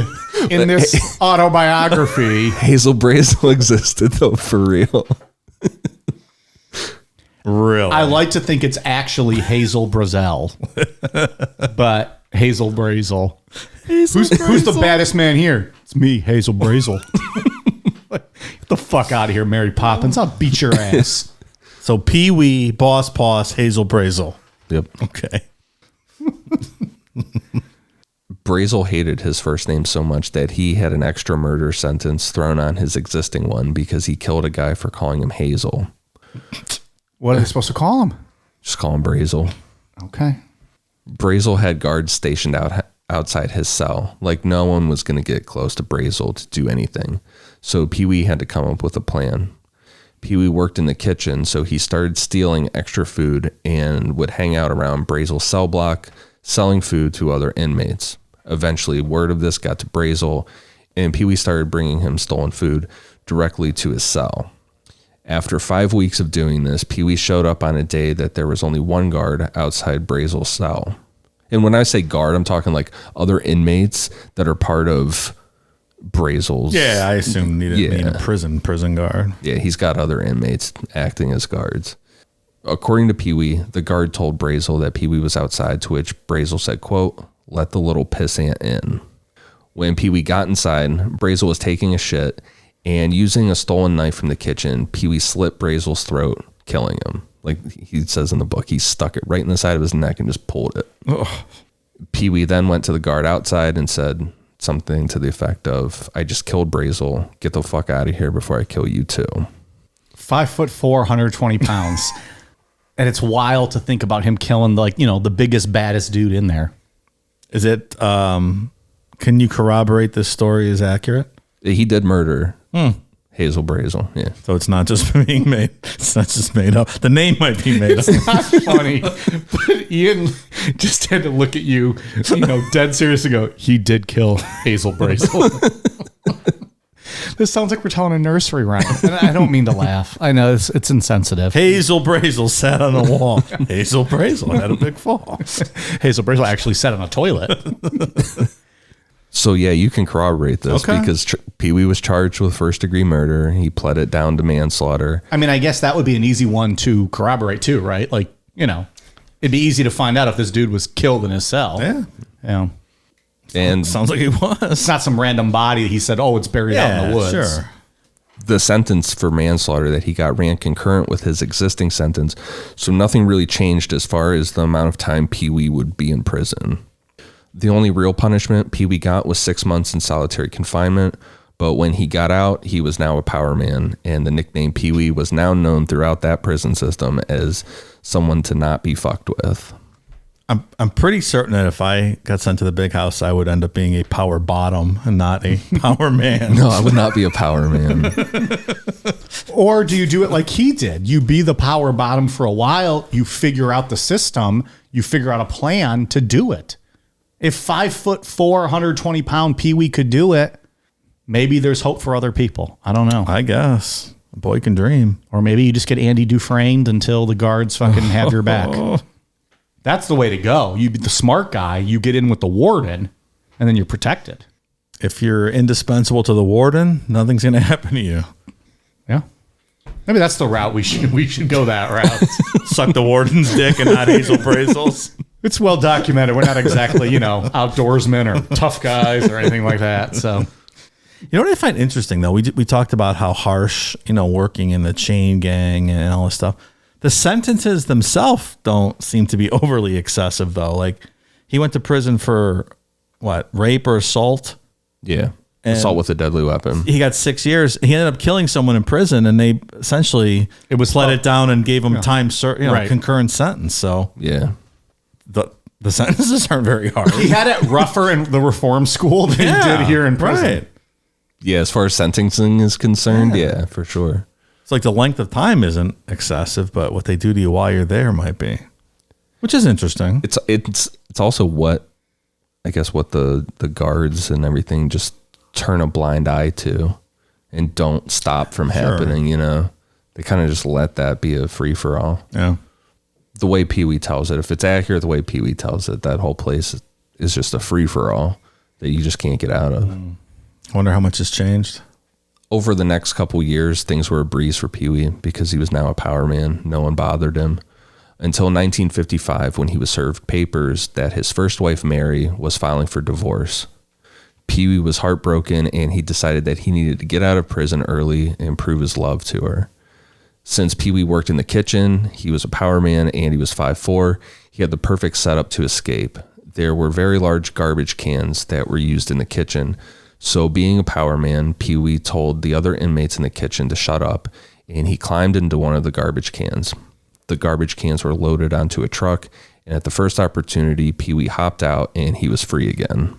in this autobiography. Hazel Brazel existed, though, for real. Really? I like to think it's actually Hazel Brazel, but Hazel Brazel. Who's the baddest man here? It's me, Hazel Brazel. Get the fuck out of here, Mary Poppins. I'll beat your ass. So Pee Wee, Boss Poss, Hazel Brazel. Yep. Okay. Brazel hated his first name so much that he had an extra murder sentence thrown on his existing one because he killed a guy for calling him Hazel. What are they supposed to call him? Just call him Brazel. Okay. Brazel had guards stationed outside his cell. Like, no one was going to get close to Brazel to do anything. So Pee Wee had to come up with a plan. Pee Wee worked in the kitchen, so he started stealing extra food and would hang out around Brazel's cell block, selling food to other inmates. Eventually, word of this got to Brazel, and Pee Wee started bringing him stolen food directly to his cell. After 5 weeks of doing this, Pee Wee showed up on a day that there was only one guard outside Brazel's cell. And when I say guard, I'm talking like other inmates that are part of Brazel's. Yeah, I assume need a prison guard. Yeah, he's got other inmates acting as guards. According to Pee Wee, the guard told Brazel that Pee Wee was outside, to which Brazel said, quote, "Let the little pissant in." When Pee Wee got inside, Brazel was taking a shit, and using a stolen knife from the kitchen, Pee Wee slit Brazel's throat, killing him. Like he says in the book, he stuck it right in the side of his neck and just pulled it. Ugh. Pee Wee then went to the guard outside and said something to the effect of, "I just killed Brazel. Get the fuck out of here before I kill you too." 5'4", 120 pounds. And it's wild to think about him killing the biggest, baddest dude in there. Is it, can you corroborate this story is accurate? He did murder Hazel Brazel. Yeah. So it's not just being made. It's not just made up. The name might be made up. It's not funny, but Ian just had to look at you, dead serious and go, he did kill Hazel Brazel. This sounds like we're telling a nursery rhyme. And I don't mean to laugh. I know it's insensitive. Hazel Brazel sat on a wall. Hazel Brazel had a big fall. Hazel Brazel actually sat on a toilet. So, yeah, you can corroborate this because Pee Wee was charged with first-degree murder. He pled it down to manslaughter. I mean, I guess that would be an easy one to corroborate, too, right? Like, it'd be easy to find out if this dude was killed in his cell. Yeah. And sounds like he was. It's not some random body. He said, it's buried out in the woods. Sure. The sentence for manslaughter that he got ran concurrent with his existing sentence, so nothing really changed as far as the amount of time Pee Wee would be in prison. The only real punishment Pee Wee got was 6 months in solitary confinement, but when he got out, he was now a power man, and the nickname Pee Wee was now known throughout that prison system as someone to not be fucked with. I'm pretty certain that if I got sent to the big house, I would end up being a power bottom and not a power man. No, I would not be a power man. Or do you do it like he did? You be the power bottom for a while, you figure out the system, you figure out a plan to do it. If 5'4", 120 pound Pee Wee could do it, maybe there's hope for other people. I don't know. I guess a boy can dream. Or maybe you just get Andy Dufresne until the guards fucking have your back. That's the way to go. You be the smart guy. You get in with the warden, and then you're protected. If you're indispensable to the warden, nothing's going to happen to you. Yeah. Maybe that's the route we should go that route. Suck the warden's dick and not Hazel Brazel's. It's well documented. We're not exactly, outdoorsmen or tough guys or anything like that. So, what I find interesting though, we talked about how harsh, working in the chain gang and all this stuff. The sentences themselves don't seem to be overly excessive though. Like he went to prison for what, rape or assault? Yeah. Assault with a deadly weapon. He got 6 years. He ended up killing someone in prison, and they essentially let it down and gave him time, concurrent sentence. So yeah, the sentences aren't very hard. He had it rougher in the reform school than he did here in prison. Right. Yeah, as far as sentencing is concerned, yeah, for sure. It's like the length of time isn't excessive, but what they do to you while you're there might be, which is interesting. It's also what the guards and everything just turn a blind eye to and don't stop from happening, you know. They kind of just let that be a free for all. Yeah. The way Pee Wee tells it, if it's accurate the way Pee Wee tells it, that whole place is just a free for all that you just can't get out of. I wonder how much has changed. Over the next couple years, things were a breeze for Pee Wee because he was now a power man. No one bothered him. Until 1955, when he was served papers that his first wife, Mary, was filing for divorce. Pee Wee was heartbroken, and he decided that he needed to get out of prison early and prove his love to her. Since Pee Wee worked in the kitchen, he was a power man, and he was 5'4", he had the perfect setup to escape. There were very large garbage cans that were used in the kitchen. So being a power man, Pee Wee told the other inmates in the kitchen to shut up, and he climbed into one of the garbage cans. The garbage cans were loaded onto a truck, and at the first opportunity, Pee Wee hopped out, and he was free again.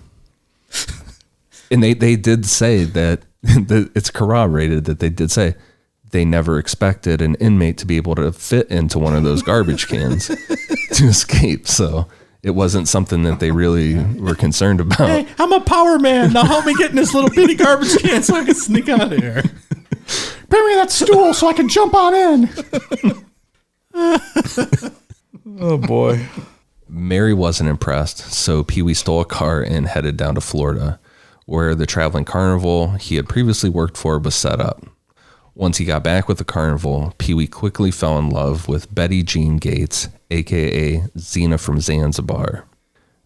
And they did say that, it's corroborated that they did say they never expected an inmate to be able to fit into one of those garbage cans to escape. So it wasn't something that they really were concerned about. Hey, I'm a power man. Now help me get in this little bitty garbage can so I can sneak out of here. Bring me that stool so I can jump on in. Oh, boy. Mary wasn't impressed, so Pee Wee stole a car and headed down to Florida, where the traveling carnival he had previously worked for was set up. Once he got back with the carnival, Pee Wee quickly fell in love with Betty Jean Gates, a.k.a. Xena from Zanzibar.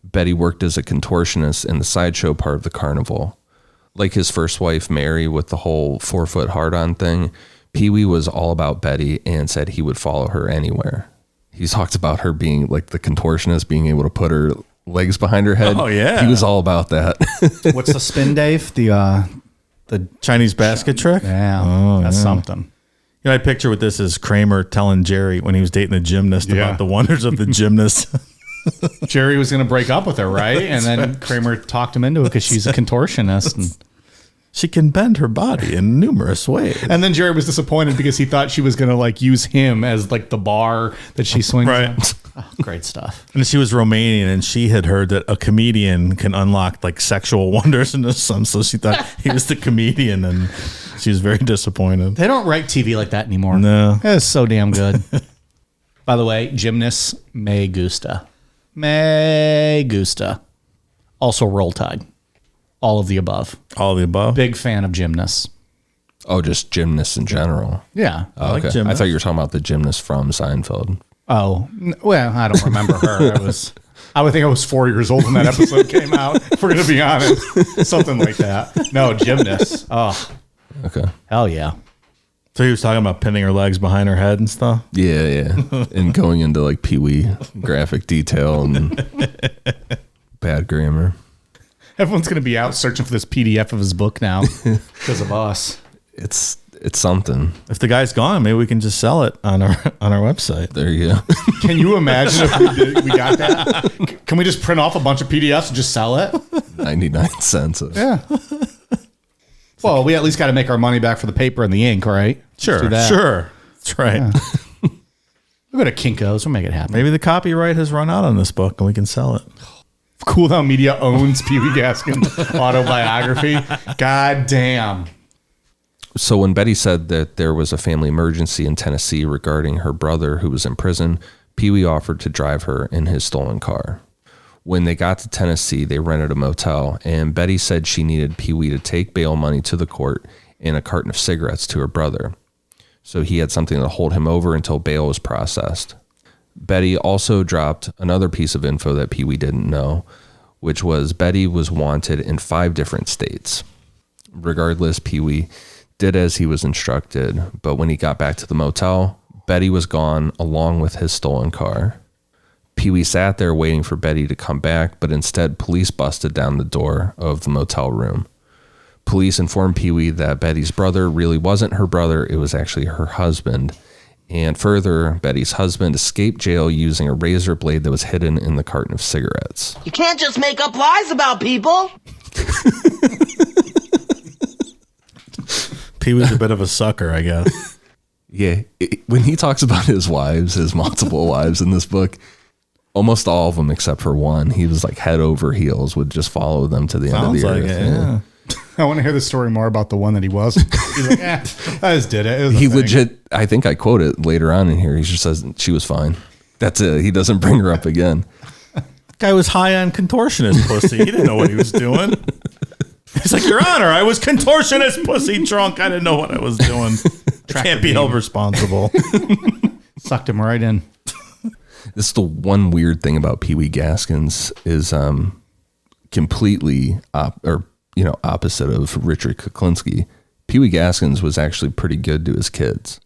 Betty worked as a contortionist in the sideshow part of the carnival. Like his first wife, Mary, with the whole 4-foot hard-on thing, Pee Wee was all about Betty and said he would follow her anywhere. He talked about her being like the contortionist, being able to put her legs behind her head. Oh, yeah. He was all about that. What's the spin, Dave? The Chinese basket trick? yeah, that's something. You know, I picture with this is Kramer telling Jerry when he was dating the gymnast about the wonders of the gymnast. Jerry was going to break up with her, right? And then Kramer talked him into it because she's a contortionist. And She can bend her body in numerous ways. And then Jerry was disappointed because he thought she was going to like use him as like the bar that she swings Right. on. Oh, great stuff. And she was Romanian, and she had heard that a comedian can unlock like sexual wonders in his son. So she thought he was the comedian, and she was very disappointed. They don't write TV like that anymore. No. It's so damn good. By the way, gymnasts me gusta. Me gusta. Also Roll Tide. All of the above. All of the above. Big fan of gymnasts. Oh, just gymnasts in general. Yeah. Oh, like okay. I gymnasts. thought you were talking about the gymnast from Seinfeld. Oh, well, I don't remember her. I would think I was 4 years old when that episode came out, if we're going to be honest. Something like that. No, gymnasts. Oh, Okay. hell yeah. So he was talking about pinning her legs behind her head and stuff. Yeah. And going into like Pee Wee graphic detail and bad grammar. Everyone's going to be out searching for this PDF of his book now because of us. It's something. If the guy's gone, maybe we can just sell it on our website. There you go. Can you imagine if we got that? Can we just print off a bunch of PDFs and just sell it? 99 cents. Yeah. Well, we at least got to make our money back for the paper and the ink, right? Let's do Sure. that. Sure. That's right. Yeah. We'll go to Kinko's. We'll make it happen. Maybe the copyright has run out on this book and we can sell it. Cool Down Media owns Pee Wee Gaskins' autobiography. God damn. So when Betty said that there was a family emergency in Tennessee regarding her brother who was in prison, Pee Wee offered to drive her in his stolen car. When they got to Tennessee, they rented a motel, and Betty said she needed Pee Wee to take bail money to the court and a carton of cigarettes to her brother. So he had something to hold him over until bail was processed. Betty also dropped another piece of info that Pee Wee didn't know, which was Betty was wanted in 5 different states. Regardless, Pee Wee did as he was instructed, but when he got back to the motel, Betty was gone along with his stolen car. Pee Wee sat there waiting for Betty to come back, but instead police busted down the door of the motel room. Police informed Pee Wee that Betty's brother really wasn't her brother, it was actually her husband. And further, Betty's husband escaped jail using a razor blade that was hidden in the carton of cigarettes. You can't just make up lies about people. Pee Wee's a bit of a sucker, I guess. Yeah. When he talks about his wives, his multiple wives in this book, almost all of them except for one, he was like head over heels, would just follow them to the end of the Sounds like earth. it, yeah. I want to hear the story more about the one that he was. He's like, I just did it. It was a He thing. legit, I think I quote it later on in here. He just says she was fine. That's it. He doesn't bring her up again. Guy was high on contortionist pussy. He didn't know what he was doing. He's like, Your Honor, I was contortionist pussy drunk. I didn't know what I was doing. I can't be held responsible. Sucked him right in. This is the one weird thing about Pee Wee Gaskins is completely opposite of Richard Kuklinski. Pee Wee Gaskins was actually pretty good to his kids.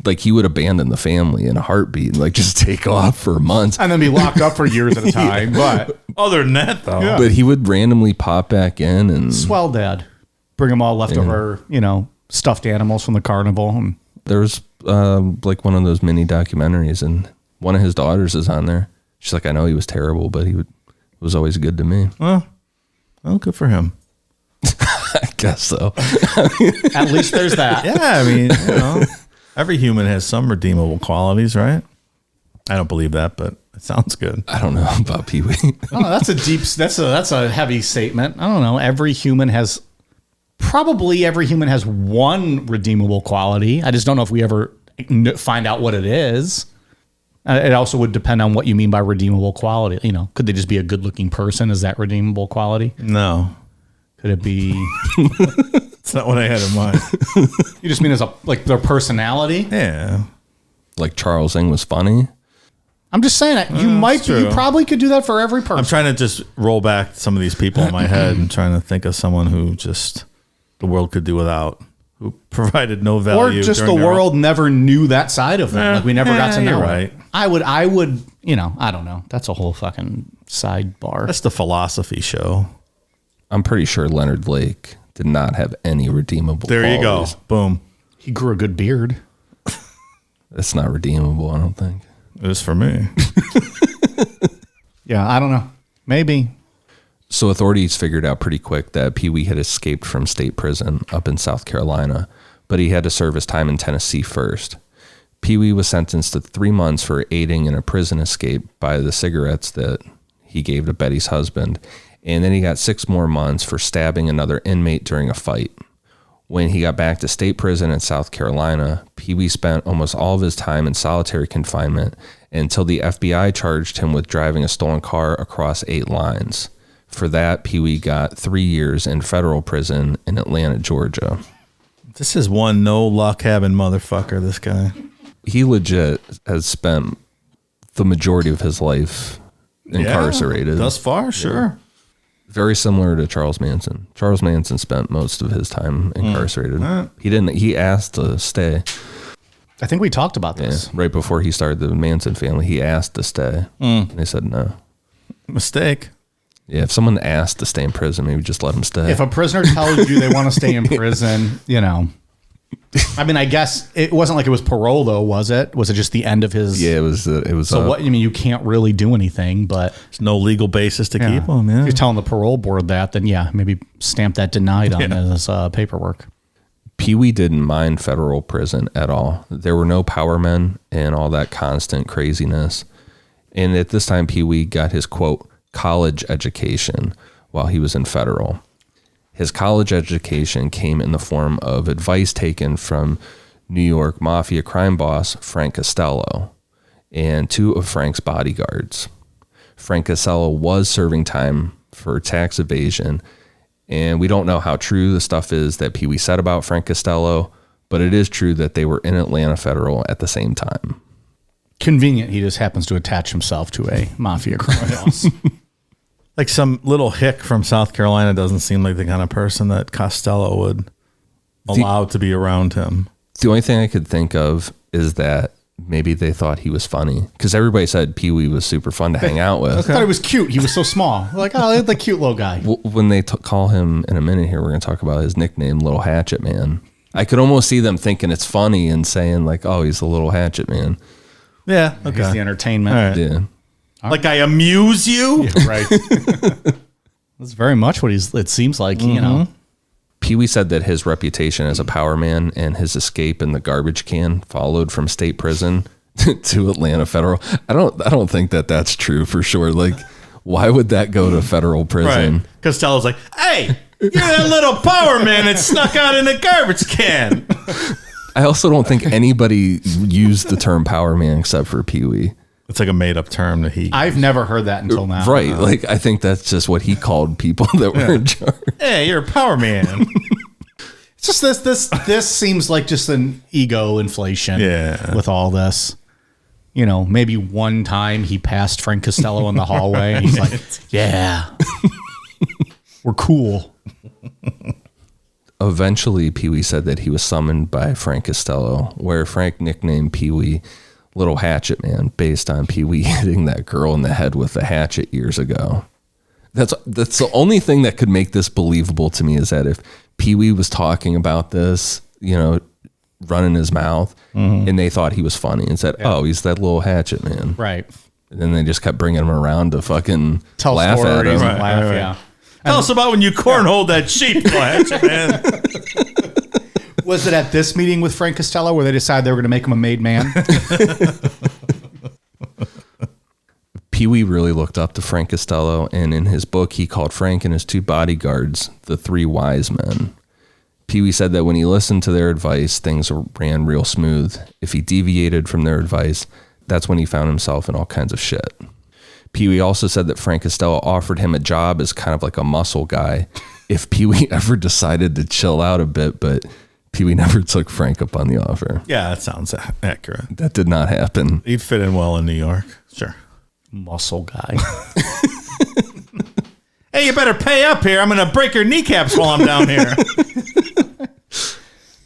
Like he would abandon the family in a heartbeat and like just take off for months. And then be locked up for years at a time. But Other than that, though. Yeah. But he would randomly pop back in and swell dad. Bring them all leftover, stuffed animals from the carnival. And there was like one of those mini documentaries and one of his daughters is on there. She's like, I know he was terrible, but was always good to me. Well, good for him. I guess so. at least there's that. Yeah, I mean, every human has some redeemable qualities, right? I don't believe that, but it sounds good. I don't know about Pee Wee. Oh, that's a heavy statement. I don't know. Every human has one redeemable quality. I just don't know if we ever find out what it is. It also would depend on what you mean by redeemable quality. Could they just be a good-looking person? Is that redeemable quality? No, Could it be? it's not what I had in mind. You just mean as their personality? Yeah. Like Charles Ng was funny. I'm just saying that you probably could do that for every person. I'm trying to just roll back some of these people in my head and trying to think of someone who just the world could do without, who provided no value. Or just the during their world never knew that side of them. Like we never got to know you're it. right. I would, I don't know. That's a whole fucking sidebar. That's the philosophy show. I'm pretty sure Leonard Lake did not have any redeemable There you go. qualities. Boom. He grew a good beard. That's not redeemable, I don't think. It was for me. Yeah, I don't know. Maybe. So authorities figured out pretty quick that Pee Wee had escaped from state prison up in South Carolina, but he had to serve his time in Tennessee first. Pee Wee was sentenced to 3 months for aiding in a prison escape by the cigarettes that he gave to Betty's husband, and then he got 6 more months for stabbing another inmate during a fight. When he got back to state prison in South Carolina, Pee Wee spent almost all of his time in solitary confinement until the FBI charged him with driving a stolen car across 8 lines. For that, Pee Wee got 3 years in federal prison in Atlanta, Georgia. This is one no luck having motherfucker, this guy. He legit has spent the majority of his life incarcerated. Thus far, sure. Very similar to Charles Manson. Charles Manson spent most of his time incarcerated. He asked to stay. I think we talked about Yeah, this. right before he started the Manson family, he asked to stay. And they said no. Mistake. Yeah, if someone asked to stay in prison, maybe just let them stay. If a prisoner tells you they want to stay in prison, I mean, I guess it wasn't like it was parole, though, was it? Was it just the end of his? Yeah, it was. So what? I mean, you can't really do anything, but There's no legal basis to keep him. Yeah. If you're telling the parole board that, then yeah, maybe stamp that denied on his paperwork. Pee Wee didn't mind federal prison at all. There were no power men and all that constant craziness. And at this time, Pee Wee got his, quote, college education while he was in federal. His college education came in the form of advice taken from New York mafia crime boss Frank Costello and 2 of Frank's bodyguards. Frank Costello was serving time for tax evasion, and we don't know how true the stuff is that Pee Wee said about Frank Costello, but it is true that they were in Atlanta Federal at the same time. Convenient. He just happens to attach himself to a mafia crime boss. Like some little hick from South Carolina doesn't seem like the kind of person that Costello would allow to be around him. The only thing I could think of is that maybe they thought he was funny because everybody said Pee Wee was super fun to hang out with. I thought he was cute. He was so small. Like, oh, the cute little guy. Well, when they call him in a minute here, we're going to talk about his nickname, Little Hatchet Man. I could almost see them thinking it's funny and saying like, oh, he's the Little Hatchet Man. Yeah. He's the Okay. entertainment. All right. Yeah. Like I amuse you? Yeah, right. That's very much what it seems like, Pee Wee said that his reputation as a power man and his escape in the garbage can followed from state prison to Atlanta Federal. I don't think that that's true for sure. Like, why would that go to federal prison? Right. Costello's like, hey, you're that little power man that snuck out in the garbage can. I also don't think anybody used the term power man except for Pee Wee. It's like a made up term that he. I've never heard that until now. Right. Like, I think that's just what he called people that were in charge. Hey, you're a power man. It's just this seems like just an ego inflation. Yeah. With all this. You know, maybe one time he passed Frank Costello in the hallway and he's like, yeah, we're cool. Eventually, Pee Wee said that he was summoned by Frank Costello, where Frank nicknamed Pee Wee Little Hatchet Man based on Pee Wee hitting that girl in the head with a hatchet years ago. That's the only thing that could make this believable to me, is that if Pee Wee was talking about this, you know, running his mouth, and they thought he was funny and said, oh, he's that little hatchet man. Right. And then they just kept bringing him around to fucking Tell laugh at stories him. and laugh, Right. yeah. Tell us about when you cornholed that sheep, little hatchet man. Was it at this meeting with Frank Costello where they decided they were going to make him a made man? Pee Wee really looked up to Frank Costello, and in his book, he called Frank and his two bodyguards the three wise men. Pee Wee said that when he listened to their advice, things ran real smooth. If he deviated from their advice, that's when he found himself in all kinds of shit. Pee Wee also said that Frank Costello offered him a job as kind of like a muscle guy if Pee Wee ever decided to chill out a bit, but Pee Wee never took Frank up on the offer. Yeah, that sounds accurate. That did not happen. He'd fit in well in New York. Sure. Muscle guy. Hey, you better pay up here. I'm going to break your kneecaps while I'm down here.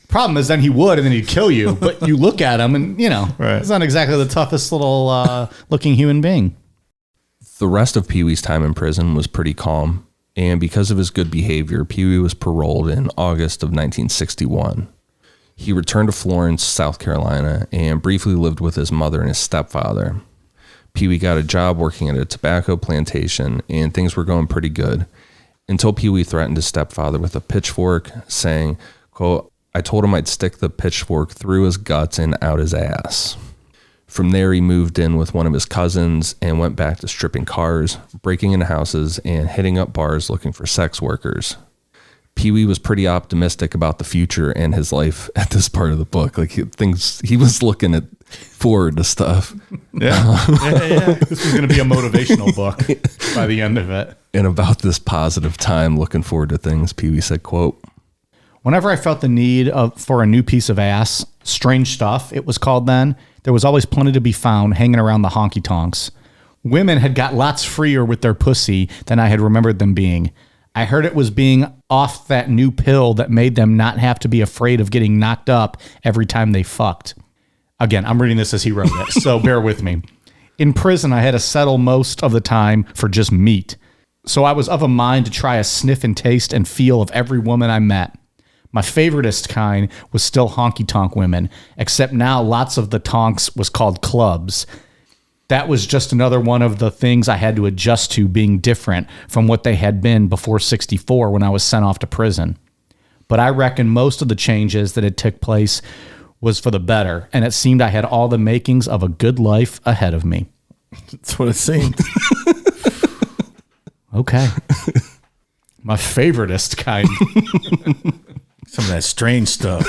Problem is then he would, and then he'd kill you. But you look at him and, you know, Right. he's not exactly the toughest little looking human being. The rest of Pee Wee's time in prison was pretty calm, and because of his good behavior, Pee Wee was paroled in August of 1961. He returned to Florence, South Carolina, and briefly lived with his mother and his stepfather. Pee Wee got a job working at a tobacco plantation, and things were going pretty good, until Pee Wee threatened his stepfather with a pitchfork, saying, quote, I told him I'd stick the pitchfork through his guts and out his ass. From there, he moved in with one of his cousins and went back to stripping cars, breaking into houses, and hitting up bars looking for sex workers. Pee Wee was pretty optimistic about the future and his life at this part of the book. Like he was looking forward to stuff. Yeah. This was going to be a motivational book by the end of it. And about this positive time, looking forward to things, Pee Wee said, quote, Whenever I felt the need for a new piece of ass, strange stuff, it was called then, there was always plenty to be found hanging around the honky tonks. Women had got lots freer with their pussy than I had remembered them being. I heard it was being off that new pill that made them not have to be afraid of getting knocked up every time they fucked. Again, I'm reading this as he wrote it, so bear with me. In prison, I had to settle most of the time for just meat. So I was of a mind to try a sniff and taste and feel of every woman I met. My favoritist kind was still honky-tonk women, except now lots of the tonks was called clubs. That was just another one of the things I had to adjust to being different from what they had been before 64 when I was sent off to prison. But I reckon most of the changes that had took place was for the better, and it seemed I had all the makings of a good life ahead of me. That's what it seemed. Okay. My favoritist kind. Some of that strange stuff.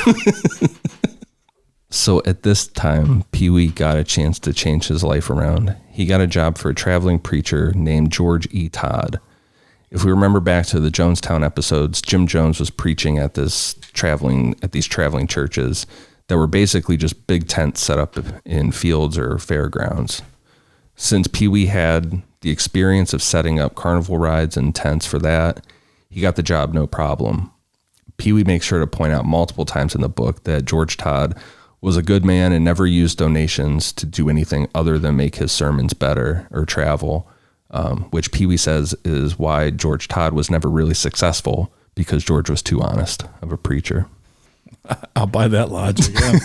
So at this time, Pee Wee got a chance to change his life around. He got a job for a traveling preacher named George E. Todd. If we remember back to the Jonestown episodes, Jim Jones was preaching at these traveling churches that were basically just big tents set up in fields or fairgrounds. Since Pee Wee had the experience of setting up carnival rides and tents for that, he got the job no problem. Pee Wee makes sure to point out multiple times in the book that George Todd was a good man and never used donations to do anything other than make his sermons better or travel, which Pee Wee says is why George Todd was never really successful, because George was too honest of a preacher. I'll buy that logic. Yeah.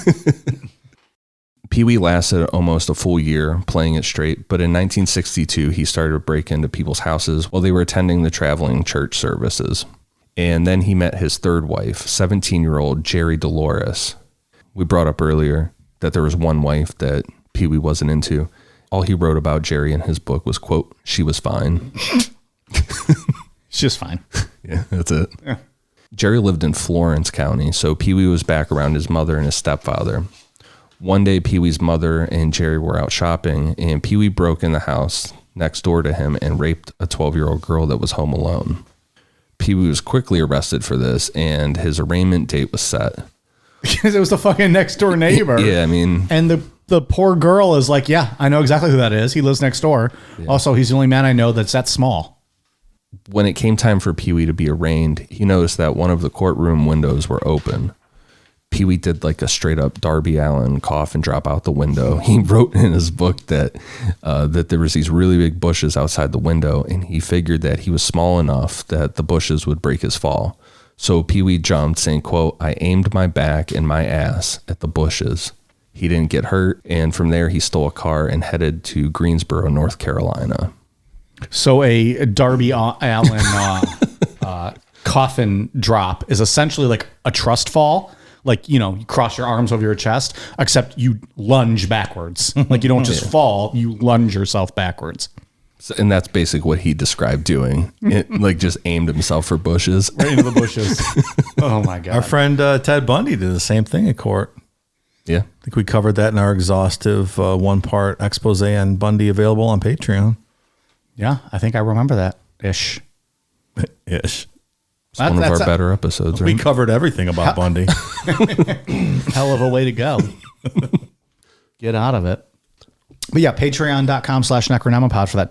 Pee Wee lasted almost a full year playing it straight, but in 1962, he started to break into people's houses while they were attending the traveling church services. And then he met his third wife, 17-year-old Jerry Dolores. We brought up earlier that there was one wife that Pee Wee wasn't into. All he wrote about Jerry in his book was, quote, "She was fine." It's just fine. Yeah, that's it. Yeah. Jerry lived in Florence County, so Pee Wee was back around his mother and his stepfather. One day, Pee Wee's mother and Jerry were out shopping, and Pee Wee broke in the house next door to him and raped a 12-year-old girl that was home alone. Pee Wee was quickly arrested for this, and his arraignment date was set. Because it was the fucking next door neighbor. Yeah, I mean... And the poor girl is like, yeah, I know exactly who that is. He lives next door. Yeah. Also, he's the only man I know that's that small. When it came time for Pee Wee to be arraigned, he noticed that one of the courtroom windows were open. Pee Wee did like a straight up Darby Allin cough and drop out the window. He wrote in his book that there was these really big bushes outside the window, and he figured that he was small enough that the bushes would break his fall. So Pee Wee jumped, saying, quote, "I aimed my back and my ass at the bushes." He didn't get hurt, and from there he stole a car and headed to Greensboro, North Carolina. So a Darby Allin coffin drop is essentially like a trust fall. Like, you cross your arms over your chest, except you lunge backwards. Like you don't just fall, you lunge yourself backwards. So, and that's basically what he described doing. It like just aimed himself for bushes. Right into the bushes. Oh my God. Our friend Ted Bundy did the same thing in court. Yeah. I think we covered that in our exhaustive 1-part expose on Bundy, available on Patreon. Yeah, I think I remember that. Ish. It's one of our better episodes, right? We covered everything about Bundy. Hell of a way to go. Get out of it. But yeah, patreon.com/Necronomipod for that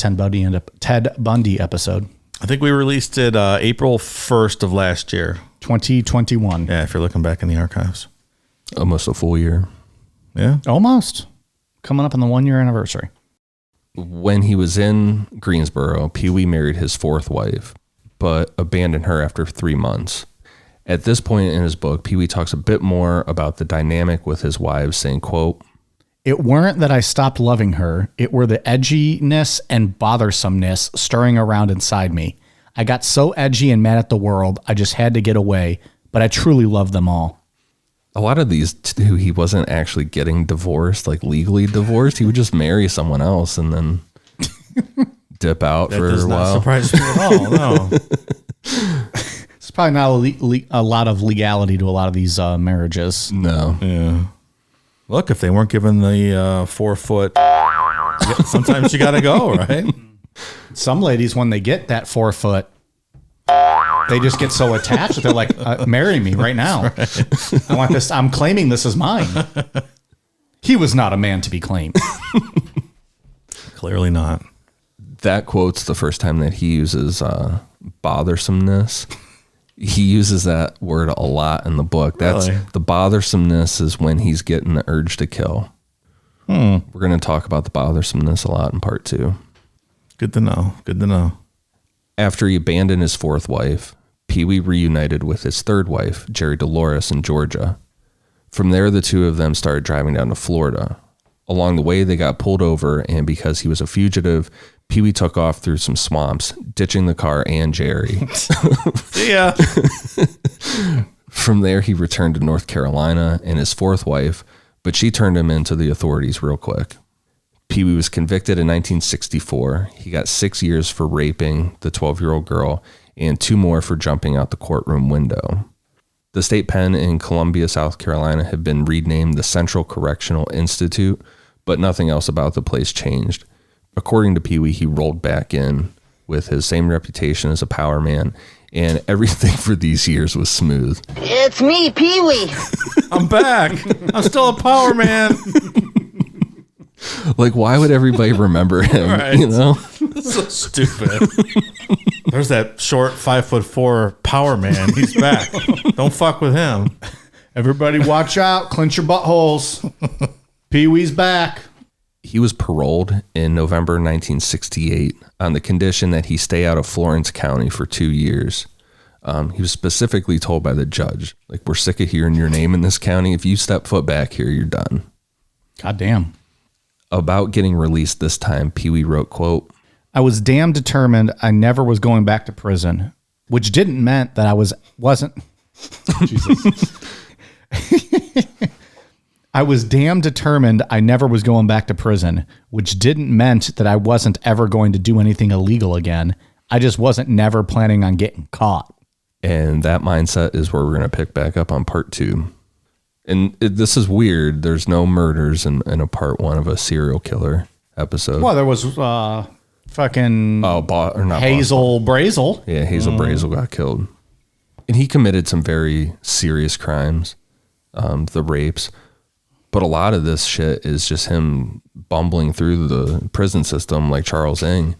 Ted Bundy episode. I think we released it April 1st of last year. 2021. Yeah, if you're looking back in the archives. Almost a full year. Yeah. Almost. Coming up on the 1-year anniversary. When he was in Greensboro, Pee Wee married his fourth wife, but abandoned her after 3 months. At this point in his book, Pee Wee talks a bit more about the dynamic with his wives, saying, quote, "It weren't that I stopped loving her. It were the edginess and bothersomeness stirring around inside me. I got so edgy and mad at the world, I just had to get away, but I truly loved them all." A lot of these, too, he wasn't actually getting divorced, like legally divorced. He would just marry someone else and then dip out for a while. That does not surprise me at all, no. It's probably not a lot of legality to a lot of these marriages. No. Yeah. Look, if they weren't given the 4 foot, sometimes you got to go, right? Some ladies, when they get that 4 foot, they just get so attached that they're like, marry me right now. Right. I want this. I'm claiming this as mine. He was not a man to be claimed. Clearly not. That quote's the first time that he uses bothersomeness. He uses that word a lot in the book. That's really? The bothersomeness is when he's getting the urge to kill. We're going to talk about the bothersomeness a lot in part 2. Good to know. Good to know. After he abandoned his fourth wife, Pee Wee reunited with his third wife, Jerry Dolores, in Georgia. From there, the two of them started driving down to Florida. Along the way, they got pulled over, and because he was a fugitive, Pee Wee took off through some swamps, ditching the car and Jerry. See ya. From there, he returned to North Carolina and his fourth wife, but she turned him into the authorities real quick. Pee Wee was convicted in 1964. He got 6 years for raping the 12-year-old girl and 2 more for jumping out the courtroom window. The state pen in Columbia, South Carolina had been renamed the Central Correctional Institute, but nothing else about the place changed. According to Pee Wee, he rolled back in with his same reputation as a power man, and everything for these years was smooth. It's me, Pee Wee. I'm back. I'm still a power man. Like, why would everybody remember him? Right. You know, that's so stupid. There's that short 5'4" power man. He's back. Don't fuck with him. Everybody, watch out! Clench your buttholes. Pee Wee's back. He was paroled in November 1968 on the condition that he stay out of Florence County for 2 years. He was specifically told by the judge, like, we're sick of hearing your name in this county. If you step foot back here, you're done. God damn. About getting released this time, Pee Wee wrote, quote, "I was damn determined I never was going back to prison. which didn't meant that I wasn't. Jesus. I was damn determined I never was going back to prison, which didn't meant that I wasn't ever going to do anything illegal again. I just wasn't never planning on getting caught. And that mindset is where we're going to pick back up on part 2. And this is weird. There's no murders in a part 1 of a serial killer episode. Well, there was fucking Hazel Brazel. Yeah, Hazel Brazel got killed. And he committed some very serious crimes, the rapes. But a lot of this shit is just him bumbling through the prison system like Charles Ng.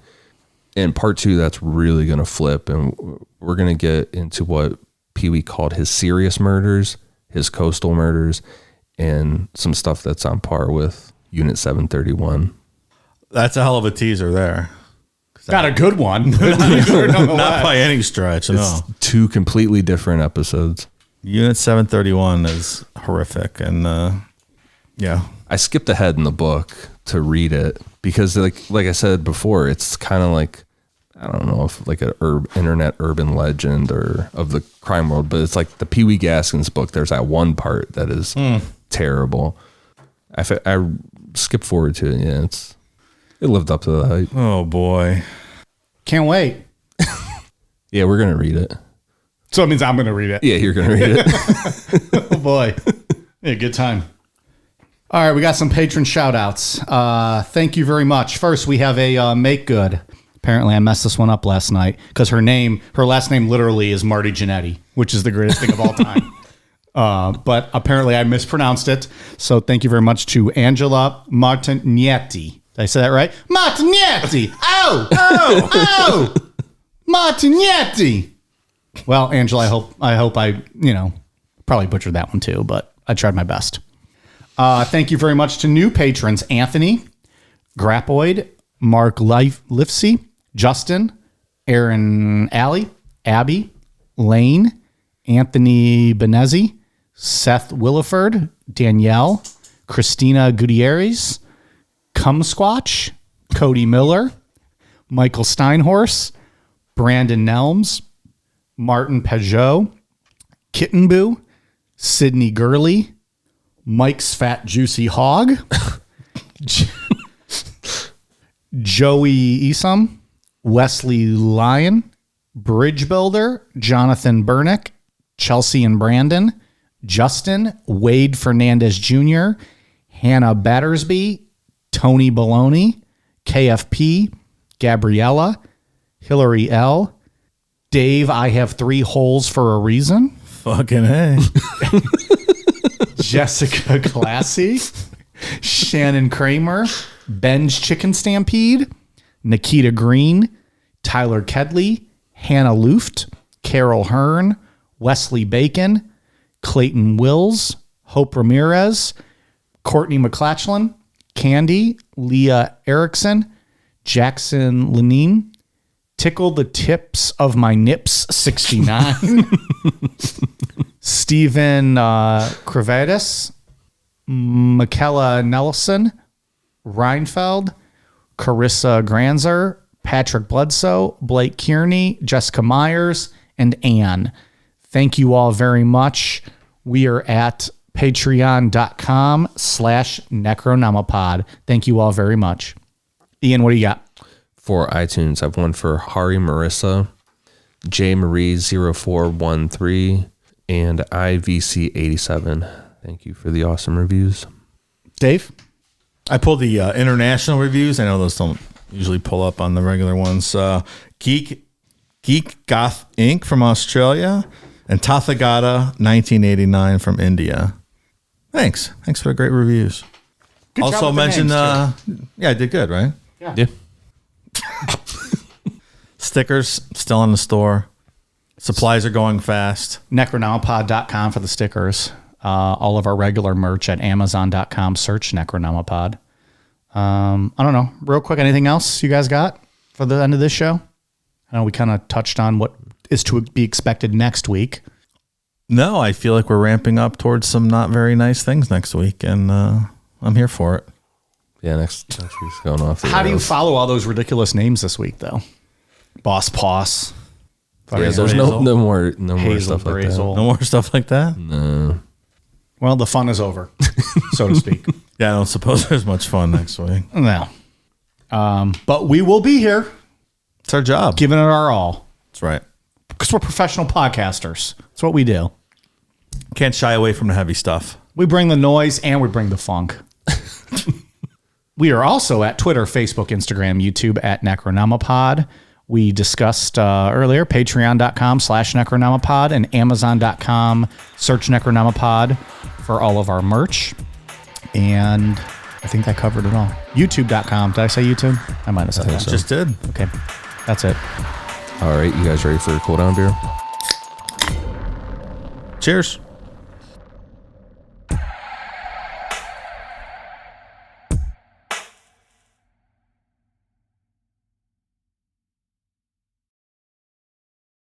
In part 2, that's really going to flip. And we're going to get into what Pee Wee called his serious murders, his coastal murders, and some stuff that's on par with Unit 731. That's a hell of a teaser there. Got a good one. Not by any stretch, no. It's 2 completely different episodes. Unit 731 is horrific. And yeah. I skipped ahead in the book to read it because like I said before, it's kind of like, I don't know if like an internet urban legend or of the crime world, but it's like the Pee Wee Gaskins book. There's that one part that is terrible. I skipped forward to it. Yeah, it lived up to the hype. Oh boy. Can't wait. Yeah, we're going to read it. So it means I'm going to read it. Yeah, you're going to read it. Oh boy. Yeah, good time. All right, we got some patron shout outs. Thank you very much. First, we have a make good. Apparently, I messed this one up last night because her last name literally is Marty Jannetty, which is the greatest thing of all time. But apparently, I mispronounced it. So thank you very much to Angela Martignetti. Did I say that right? Martignetti. Oh. Martignetti. Well, Angela, I hope I probably butchered that one too, but I tried my best. Thank you very much to new patrons: Anthony, Grapoid, Mark Lifsey, Justin, Aaron Alley, Abby, Lane, Anthony Benezzi, Seth Williford, Danielle, Christina Gutierrez, Cumsquatch, Cody Miller, Michael Steinhorse, Brandon Nelms, Martin Peugeot, Kittenboo, Sydney Gurley, Mike's Fat Juicy Hog, Joey Esom, Wesley Lyon, Bridge Builder, Jonathan Burnick, Chelsea and Brandon, Justin, Wade Fernandez Jr., Hannah Battersby, Tony Baloney, KFP, Gabriella, Hillary L., Dave, I have 3 holes for a reason. Fucking hey. Jessica Classy, Shannon Kramer, Ben's Chicken Stampede, Nikita Green, Tyler Kedley, Hannah Luft, Carol Hearn, Wesley Bacon, Clayton Wills, Hope Ramirez, Courtney McClatchlin, Candy, Leah Erickson, Jackson Lenine, Tickle the Tips of My Nips 69, Stephen Crevatis, Michaela Nelson, Reinfeld, Carissa Granzer, Patrick Bledsoe, Blake Kearney, Jessica Myers, and Anne. Thank you all very much. We are at patreon.com/Necronomipod. Thank you all very much. Ian, what do you got? For iTunes, I've one for Hari Marissa, J Marie 0413, and IVC87. Thank you for the awesome reviews. Dave? I pulled the international reviews. I know those don't usually pull up on the regular ones. Geek Goth Inc. from Australia and Tathagata 1989 from India. Thanks for the great reviews. Good job Also with the mentioned, names, I did good, right? Yeah. Stickers still in the store. Supplies are going fast. Necronomipod.com for the stickers. All of our regular merch at Amazon.com. Search Necronomipod. I don't know. Real quick, anything else you guys got for the end of this show? I know we kind of touched on what is to be expected next week. No, I feel like we're ramping up towards some not very nice things next week, and I'm here for it. Yeah, next week's going off. How do you follow all those ridiculous names this week, though? Boss Poss. Yeah, there's no more Hazel stuff like Brazel. No more stuff like that? No. Well, the fun is over, so to speak. Yeah, I don't suppose there's much fun next week. No. But we will be here It's our job. giving it our all That's right. because we're professional podcasters. That's what we do. Can't shy away from the heavy stuff. We bring the noise and we bring the funk. We are also at Twitter, Facebook, Instagram, YouTube at Necronomipod. We discussed earlier, patreon.com/Necronomipod and amazon.com, search Necronomipod for all of our merch. And I think that covered it all. YouTube.com. Did I say YouTube? I might have said that. Just did. Okay. That's it. All right, you guys ready for a cool down beer? Cheers.